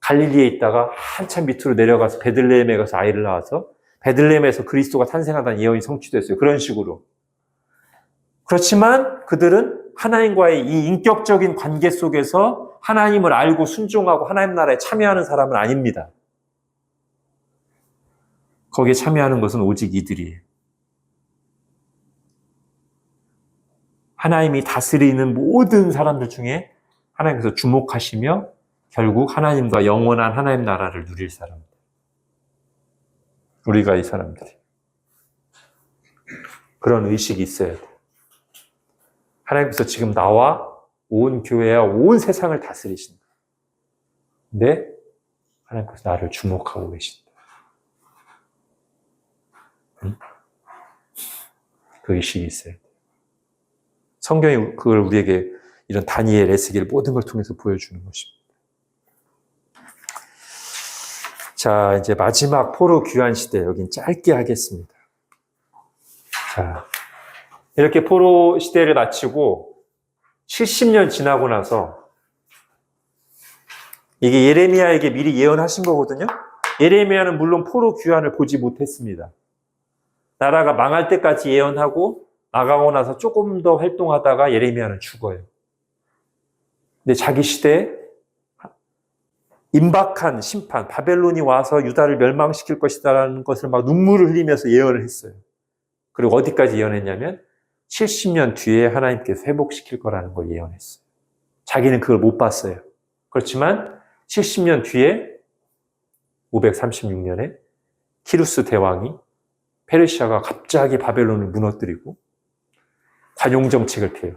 갈릴리에 있다가 한참 밑으로 내려가서 베들레헴에 가서 아이를 낳아서 베들레헴에서 그리스도가 탄생하다는 예언이 성취됐어요. 그런 식으로. 그렇지만 그들은 하나님과의 이 인격적인 관계 속에서 하나님을 알고 순종하고 하나님 나라에 참여하는 사람은 아닙니다. 거기에 참여하는 것은 오직 이들이에요. 하나님이 다스리는 모든 사람들 중에 하나님께서 주목하시며 결국 하나님과 영원한 하나님 나라를 누릴 사람들. 우리가 이 사람들이. 그런 의식이 있어야 돼요. 하나님께서 지금 나와 온 교회와 온 세상을 다스리신다. 근데 하나님께서 나를 주목하고 계신다. 그 의식이 있어요. 성경이 그걸 우리에게 이런 다니엘, 에스겔 모든 걸 통해서 보여주는 것입니다. 자, 이제 마지막 포로 귀환 시대, 여긴 짧게 하겠습니다. 자, 이렇게 포로 시대를 마치고 70년 지나고 나서 이게 예레미야에게 미리 예언하신 거거든요. 예레미야는 물론 포로 귀환을 보지 못했습니다. 나라가 망할 때까지 예언하고 나가고 나서 조금 더 활동하다가 예레미야는 죽어요. 근데 자기 시대에 임박한 심판, 바벨론이 와서 유다를 멸망시킬 것이다라는 것을 막 눈물을 흘리면서 예언을 했어요. 그리고 어디까지 예언했냐면 70년 뒤에 하나님께서 회복시킬 거라는 걸 예언했어요. 자기는 그걸 못 봤어요. 그렇지만 70년 뒤에 536년에 키루스 대왕이 페르시아가 갑자기 바벨론을 무너뜨리고 관용 정책을 펴요.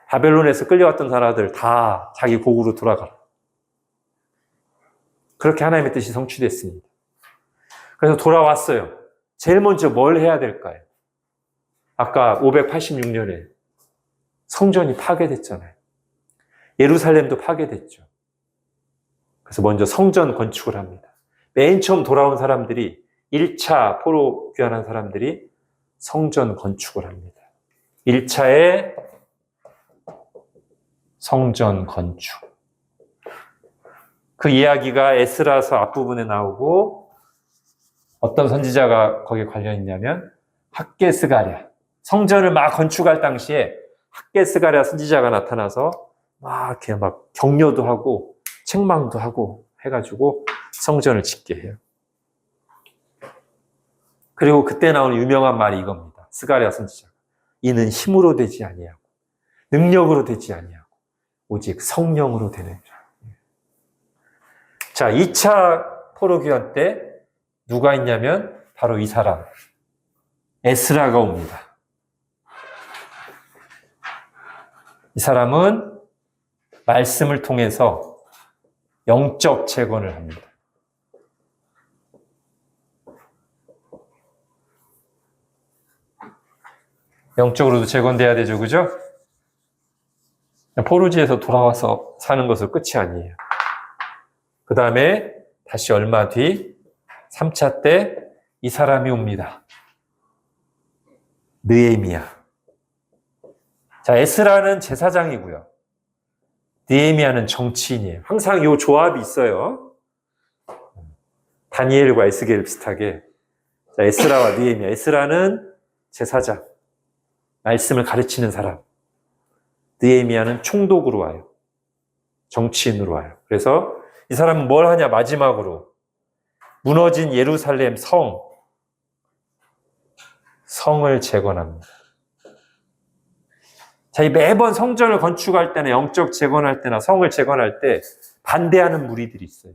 바벨론에서 끌려왔던 나라들 다 자기 고국으로 돌아가라. 그렇게 하나님의 뜻이 성취됐습니다. 그래서 돌아왔어요. 제일 먼저 뭘 해야 될까요? 아까 586년에 성전이 파괴됐잖아요. 예루살렘도 파괴됐죠. 그래서 먼저 성전 건축을 합니다. 맨 처음 돌아온 사람들이 1차 포로 귀환한 사람들이 성전 건축을 합니다. 1차의 성전 건축. 그 이야기가 에스라서 앞부분에 나오고 어떤 선지자가 거기에 관련 있냐면 학개스가랴. 성전을 막 건축할 당시에 학개스가랴 선지자가 나타나서 막 이렇게 막 격려도 하고 책망도 하고 해가지고 성전을 짓게 해요. 그리고 그때 나오는 유명한 말이 이겁니다. 스가랴 선지자. 이는 힘으로 되지 아니하고 능력으로 되지 아니하고 오직 성령으로 되는 자, 2차 포로기환 때 누가 있냐면 바로 이 사람 에스라가 옵니다. 이 사람은 말씀을 통해서 영적 재건을 합니다. 영적으로도 재건돼야 되죠, 그죠? 포로지에서 돌아와서 사는 것은 끝이 아니에요. 그 다음에 다시 얼마 뒤 3차 때 이 사람이 옵니다. 느헤미야. 자, 에스라는 제사장이고요. 느헤미야는 정치인이에요. 항상 이 조합이 있어요. 다니엘과 에스겔 비슷하게. 자, 에스라와 느헤미야. 에스라는 제사장, 말씀을 가르치는 사람. 느헤미야는 총독으로 와요. 정치인으로 와요. 그래서 이 사람은 뭘 하냐? 마지막으로 무너진 예루살렘 성을 재건합니다. 자, 이 매번 성전을 건축할 때나 영적 재건할 때나 성을 재건할 때 반대하는 무리들이 있어요.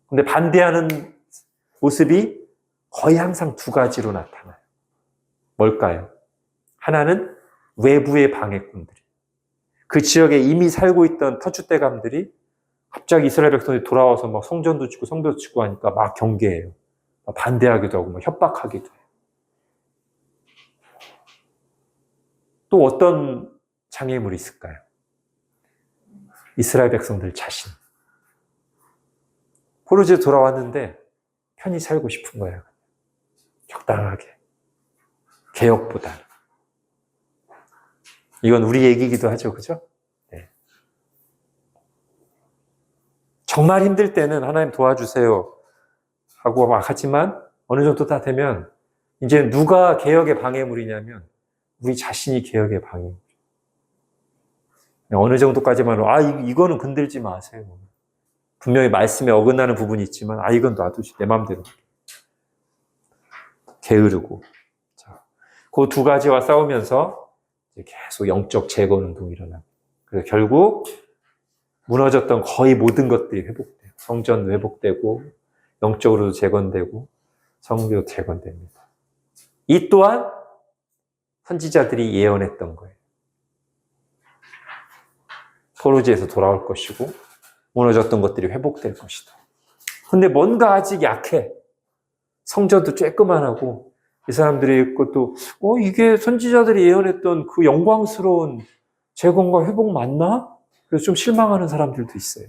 근데 반대하는 모습이 거의 항상 두 가지로 나타나요. 뭘까요? 하나는 외부의 방해꾼들이. 그 지역에 이미 살고 있던 터줏대감들이 갑자기 이스라엘 백성들이 돌아와서 막 성전도 짓고 성벽도 짓고 하니까 막 경계해요. 막 반대하기도 하고 막 협박하기도 해요. 또 어떤 장애물이 있을까요? 이스라엘 백성들 자신. 포로지에 돌아왔는데 편히 살고 싶은 거예요. 적당하게. 개혁보다는. 이건 우리 얘기이기도 하죠, 그죠? 네. 정말 힘들 때는 하나님 도와주세요 하고 막 하지만 어느 정도 다 되면 이제 누가 개혁의 방해물이냐면 우리 자신이 개혁의 방해물. 어느 정도까지만 이거는 건들지 마세요. 분명히 말씀에 어긋나는 부분이 있지만 이건 놔두시 내 마음대로 게으르고. 자, 그 두 가지와 싸우면서 계속 영적 재건 운동이 일어납니다. 그래서 결국 무너졌던 거의 모든 것들이 회복돼요. 성전도 회복되고 영적으로도 재건되고 성교도 재건됩니다. 이 또한 선지자들이 예언했던 거예요. 포로지에서 돌아올 것이고 무너졌던 것들이 회복될 것이다. 근데 뭔가 아직 약해. 성전도 쬐끄만하고 이 사람들이 것도 이게 선지자들이 예언했던 그 영광스러운 재건과 회복 맞나? 그래서 좀 실망하는 사람들도 있어요.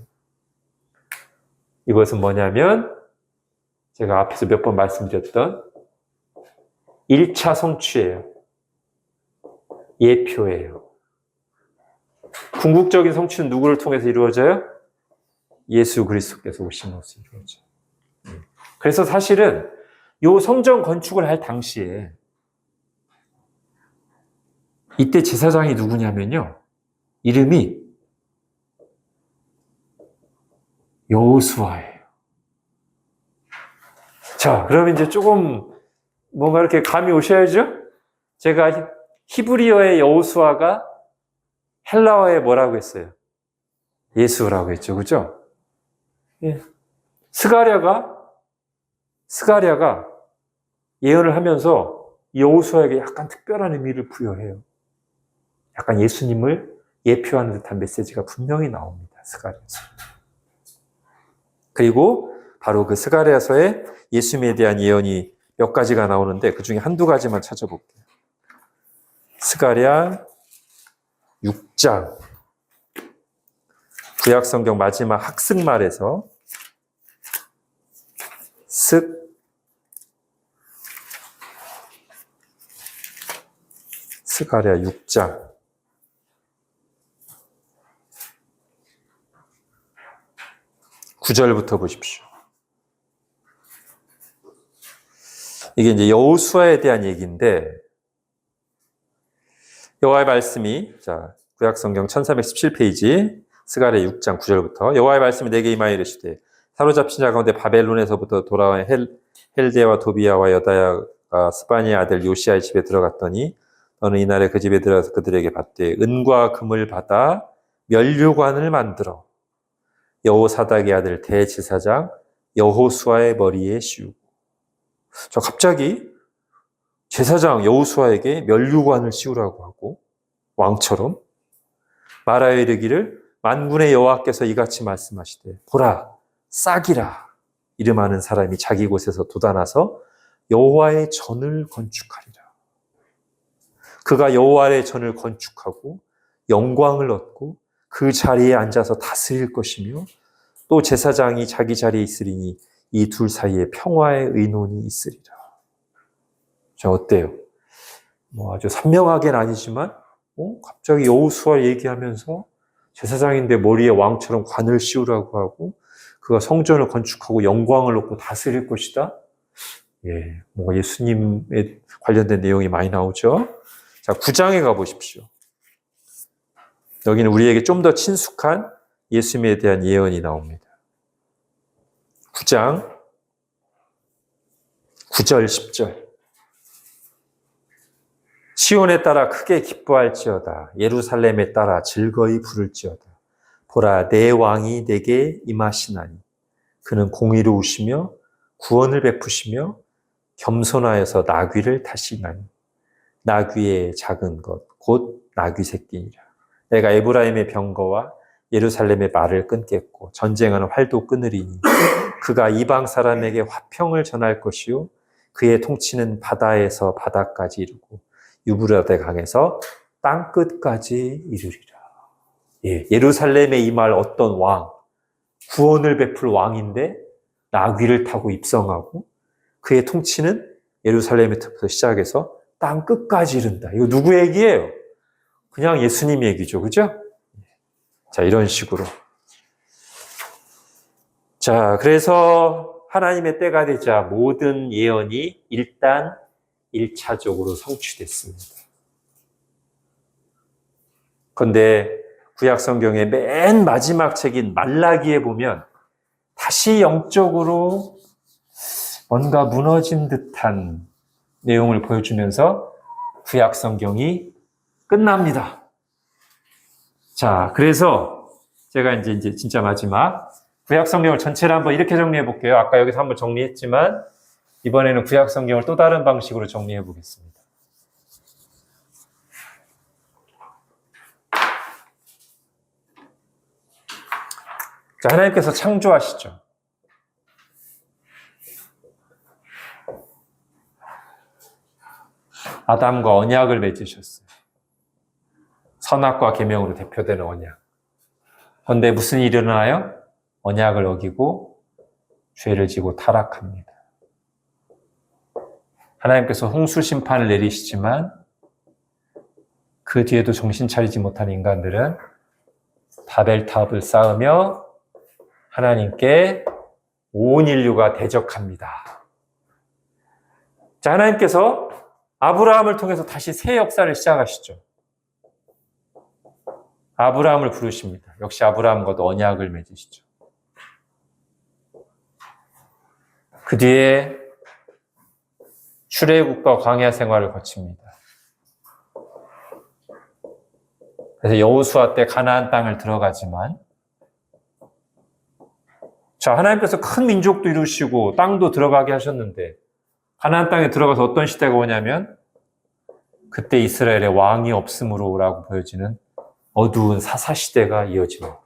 이것은 뭐냐면 제가 앞에서 몇 번 말씀드렸던 1차 성취예요. 예표예요. 궁극적인 성취는 누구를 통해서 이루어져요? 예수 그리스도께서 오심으로써 이루어져요. 그래서 사실은 이 성전 건축을 할 당시에 이때 제사장이 누구냐면요. 이름이 여호수아예요. 자, 그러면 이제 조금 뭔가 이렇게 감이 오셔야죠? 제가 히브리어의 여호수아가 헬라어에 뭐라고 했어요? 예수라고 했죠. 그죠? 예. 스가랴가 예언을 하면서 여호수아에게 약간 특별한 의미를 부여해요. 약간 예수님을 예표하는 듯한 메시지가 분명히 나옵니다. 스가랴에서. 그리고 바로 그 스가랴서에 예수님에 대한 예언이 몇 가지가 나오는데 그 중에 한두 가지만 찾아볼게요. 스가랴 6장 구약성경 마지막 학승말에서 스가랴 6장 9절부터 보십시오. 이게 이제 여호수아에 대한 얘기인데 여호와의 말씀이 구약성경 1317페이지 스가랴 6장 9절부터 여호와의 말씀이 내게 임하여 이르시되 사로잡힌 자 가운데 바벨론에서부터 돌아온 헬데와 도비야와 여다야가 스바니의 아들 요시아의 집에 들어갔더니 너는 이날에 그 집에 들어가서 그들에게 받되 은과 금을 받아 면류관을 만들어 여호사닥의 아들 대제사장 여호수아의 머리에 씌우고. 저 갑자기 제사장 여호수아에게 면류관을 씌우라고 하고 왕처럼 말하여 이르기를 만군의 여호와께서 이같이 말씀하시되 보라 싹이라 이름하는 사람이 자기 곳에서 돋아나서 여호와의 전을 건축하리라. 그가 여호와의 전을 건축하고 영광을 얻고 그 자리에 앉아서 다스릴 것이며 또 제사장이 자기 자리에 있으리니 이 둘 사이에 평화의 의논이 있으리라. 자, 어때요? 뭐 아주 선명하게는 아니지만 갑자기 여호수아 얘기하면서 제사장인데 머리에 왕처럼 관을 씌우라고 하고 그가 성전을 건축하고 영광을 얻고 다스릴 것이다. 예, 뭐 예수님에 관련된 내용이 많이 나오죠. 자, 9장에 가보십시오. 여기는 우리에게 좀 더 친숙한 예수님에 대한 예언이 나옵니다. 9장 9절 10절 시온에 따라 크게 기뻐할지어다. 예루살렘에 따라 즐거이 부를지어다. 보라 내 왕이 내게 임하시나니 그는 공의로우시며 구원을 베푸시며 겸손하여서 나귀를 타시나니 나귀의 작은 것 곧 나귀 새끼니라. 내가 에브라임의 병거와 예루살렘의 말을 끊겠고 전쟁하는 활도 끊으리니 그가 이방 사람에게 화평을 전할 것이요 그의 통치는 바다에서 바다까지 이르고 유브라데 강에서 땅끝까지 이르리라. 예, 예루살렘에 임할 어떤 왕, 구원을 베풀 왕인데 나귀를 타고 입성하고 그의 통치는 예루살렘에부터 시작해서 땅끝까지 이른다. 이거 누구 얘기예요? 그냥 예수님 얘기죠. 그죠? 자, 이런 식으로. 자, 그래서 하나님의 때가 되자 모든 예언이 일단 1차적으로 성취됐습니다. 그런데 구약 성경의 맨 마지막 책인 말라기에 보면 다시 영적으로 뭔가 무너진 듯한 내용을 보여주면서 구약 성경이 끝납니다. 자, 그래서 제가 이제 진짜 마지막 구약 성경을 전체를 한번 이렇게 정리해 볼게요. 아까 여기서 한번 정리했지만 이번에는 구약 성경을 또 다른 방식으로 정리해 보겠습니다. 자, 하나님께서 창조하시죠. 아담과 언약을 맺으셨어요. 선악과 계명으로 대표되는 언약. 그런데 무슨 일이 일어나요? 언약을 어기고 죄를 지고 타락합니다. 하나님께서 홍수 심판을 내리시지만 그 뒤에도 정신 차리지 못한 인간들은 바벨탑을 쌓으며 하나님께 온 인류가 대적합니다. 자, 하나님께서 아브라함을 통해서 다시 새 역사를 시작하시죠. 아브라함을 부르십니다. 역시 아브라함과도 언약을 맺으시죠. 그 뒤에 출애굽과 광야 생활을 거칩니다. 그래서 여호수아 때 가나안 땅을 들어가지만 자, 하나님께서 큰 민족도 이루시고 땅도 들어가게 하셨는데 가나안 땅에 들어가서 어떤 시대가 오냐면 그때 이스라엘의 왕이 없음으로라고 보여지는 어두운 사사시대가 이어집니다.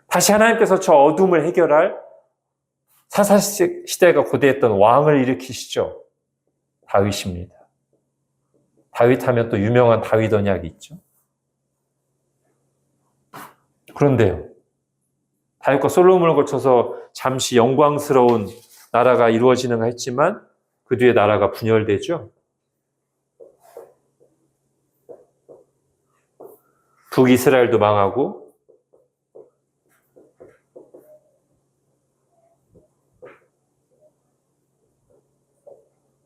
다시 하나님께서 저 어둠을 해결할 사사시대가 고대했던 왕을 일으키시죠. 다윗입니다. 다윗 하면 또 유명한 다윗 언약이 있죠. 그런데요, 다윗과 솔로몬을 거쳐서 잠시 영광스러운 나라가 이루어지는가 했지만 그 뒤에 나라가 분열되죠. 북이스라엘도 망하고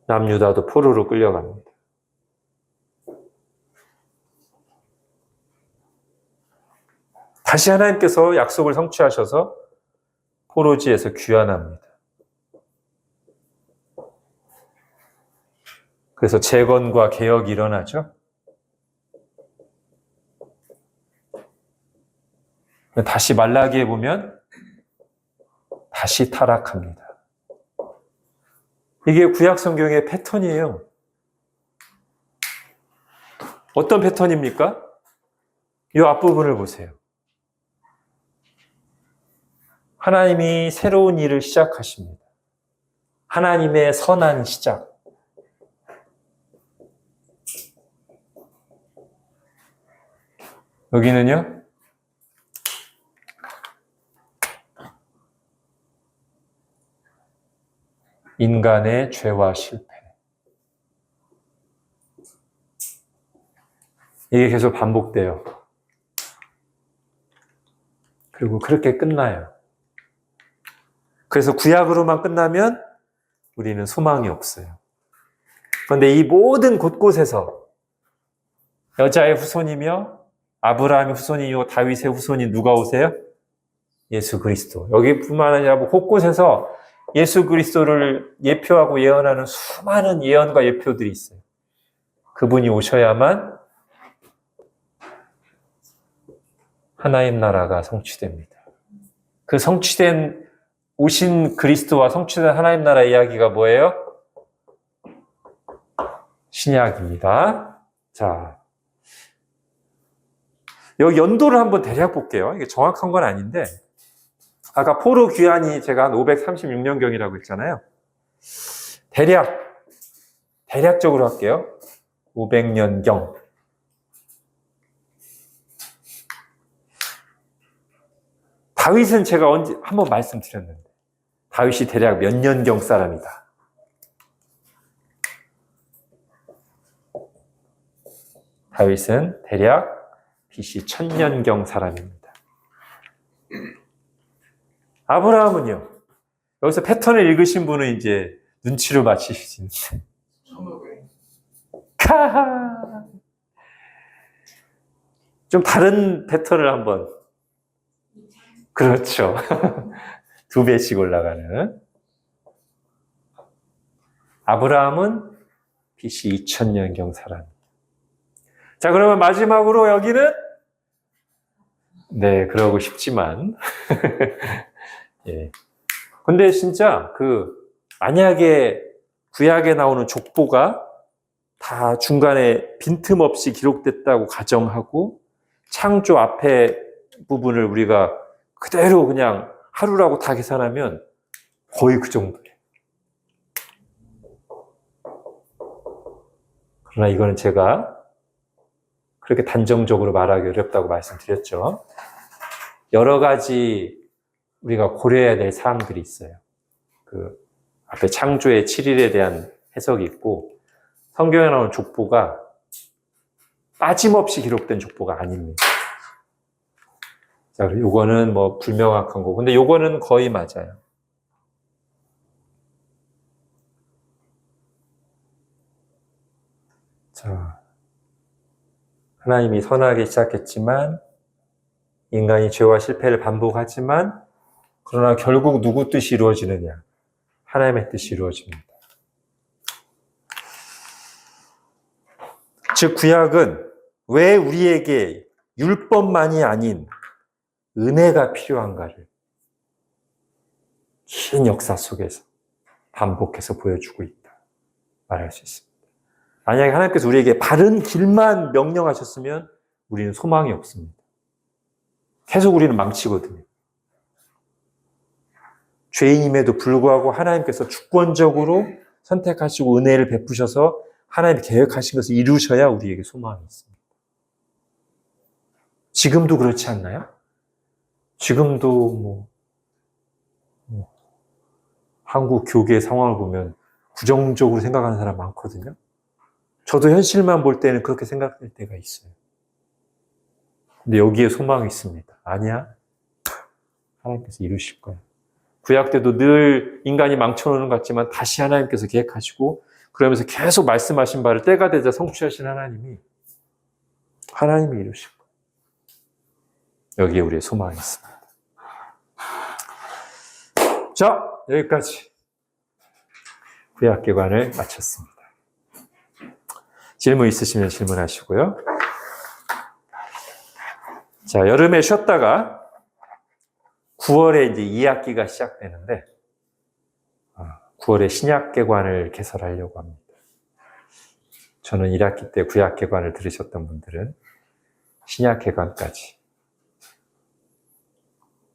남유다도 포로로 끌려갑니다. 다시 하나님께서 약속을 성취하셔서 포로지에서 귀환합니다. 그래서 재건과 개혁이 일어나죠. 다시 말라기에 보면 다시 타락합니다. 이게 구약 성경의 패턴이에요. 어떤 패턴입니까? 이 앞부분을 보세요. 하나님이 새로운 일을 시작하십니다. 하나님의 선한 시작. 여기는요, 인간의 죄와 실패. 이게 계속 반복돼요. 그리고 그렇게 끝나요. 그래서 구약으로만 끝나면 우리는 소망이 없어요. 그런데 이 모든 곳곳에서 여자의 후손이며 아브라함의 후손이요 다윗의 후손이 누가 오세요? 예수 그리스도. 여기뿐만 아니라 곳곳에서 예수 그리스도를 예표하고 예언하는 수많은 예언과 예표들이 있어요. 그분이 오셔야만 하나님 나라가 성취됩니다. 그 성취된 오신 그리스도와 성취된 하나님 나라 이야기가 뭐예요? 신약입니다. 자, 여기 연도를 한번 대략 볼게요. 이게 정확한 건 아닌데 아까 포로 귀환이 제가 한 536년경이라고 했잖아요. 대략적으로 할게요. 500년경. 다윗은 제가 언제 한번 말씀드렸는데 다윗이 대략 몇 년경 사람이다. 다윗은 대략 BC 1000년경 사람입니다. 아브라함은요? 여기서 패턴을 읽으신 분은 이제 눈치를 맞히실 수 있는데. 카하! 좀 다른 패턴을 한번. 그렇죠. 2배씩 올라가는. 아브라함은 BC 2000년경 사람입니다. 자, 그러면 마지막으로 여기는 네, 그러고 싶지만 예. 근데 진짜 만약에 구약에 나오는 족보가 다 중간에 빈틈없이 기록됐다고 가정하고 창조 앞에 부분을 우리가 그대로 그냥 하루라고 다 계산하면 거의 그 정도예요. 그러나 이거는 제가 그렇게 단정적으로 말하기 어렵다고 말씀드렸죠. 여러 가지 우리가 고려해야 될 사항들이 있어요. 앞에 창조의 7일에 대한 해석이 있고 성경에 나오는 족보가 빠짐없이 기록된 족보가 아닙니다. 자, 요거는 불명확한 거고 근데 요거는 거의 맞아요. 자, 하나님이 선하게 시작했지만 인간이 죄와 실패를 반복하지만 그러나 결국 누구 뜻이 이루어지느냐? 하나님의 뜻이 이루어집니다. 즉 구약은 왜 우리에게 율법만이 아닌 은혜가 필요한가를 긴 역사 속에서 반복해서 보여주고 있다 말할 수 있습니다. 만약에 하나님께서 우리에게 바른 길만 명령하셨으면 우리는 소망이 없습니다. 계속 우리는 망치거든요. 죄인임에도 불구하고 하나님께서 주권적으로 선택하시고 은혜를 베푸셔서 하나님이 계획하신 것을 이루셔야 우리에게 소망이 있습니다. 지금도 그렇지 않나요? 지금도 한국 교계의 상황을 보면 부정적으로 생각하는 사람 많거든요. 저도 현실만 볼 때는 그렇게 생각할 때가 있어요. 근데 여기에 소망이 있습니다. 아니야. 하나님께서 이루실 거야. 구약 때도 늘 인간이 망쳐놓는 것 같지만 다시 하나님께서 계획하시고 그러면서 계속 말씀하신 바를 때가 되자 성취하신 하나님이 이루실 거예요. 여기에 우리의 소망이 있습니다. 자, 여기까지 구약기관을 마쳤습니다. 질문 있으시면 질문하시고요. 자, 여름에 쉬었다가 9월에 이제 2학기가 시작되는데 9월에 신약개관을 개설하려고 합니다. 저는 1학기 때 구약개관을 들으셨던 분들은 신약개관까지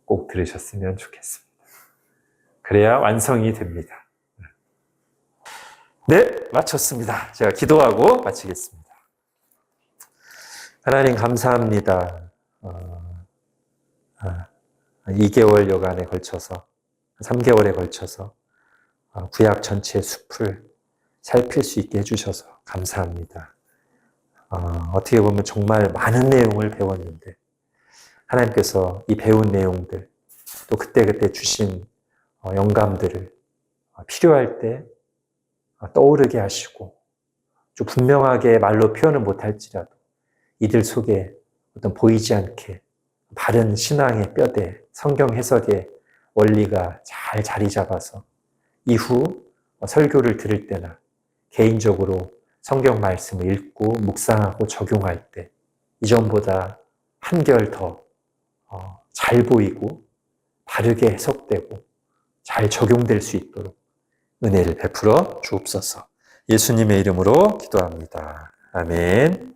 꼭 들으셨으면 좋겠습니다. 그래야 완성이 됩니다. 네, 마쳤습니다. 제가 기도하고 마치겠습니다. 하나님 감사합니다. 2개월여간에 걸쳐서 3개월에 걸쳐서 구약 전체 숲을 살필 수 있게 해주셔서 감사합니다. 어떻게 보면 정말 많은 내용을 배웠는데 하나님께서 이 배운 내용들 또 그때그때 주신 영감들을 필요할 때 떠오르게 하시고 좀 분명하게 말로 표현을 못할지라도 이들 속에 어떤 보이지 않게 바른 신앙의 뼈대, 성경 해석의 원리가 잘 자리 잡아서 이후 설교를 들을 때나 개인적으로 성경 말씀을 읽고 묵상하고 적용할 때 이전보다 한결 더 잘 보이고 바르게 해석되고 잘 적용될 수 있도록 은혜를 베풀어 주옵소서. 예수님의 이름으로 기도합니다. 아멘.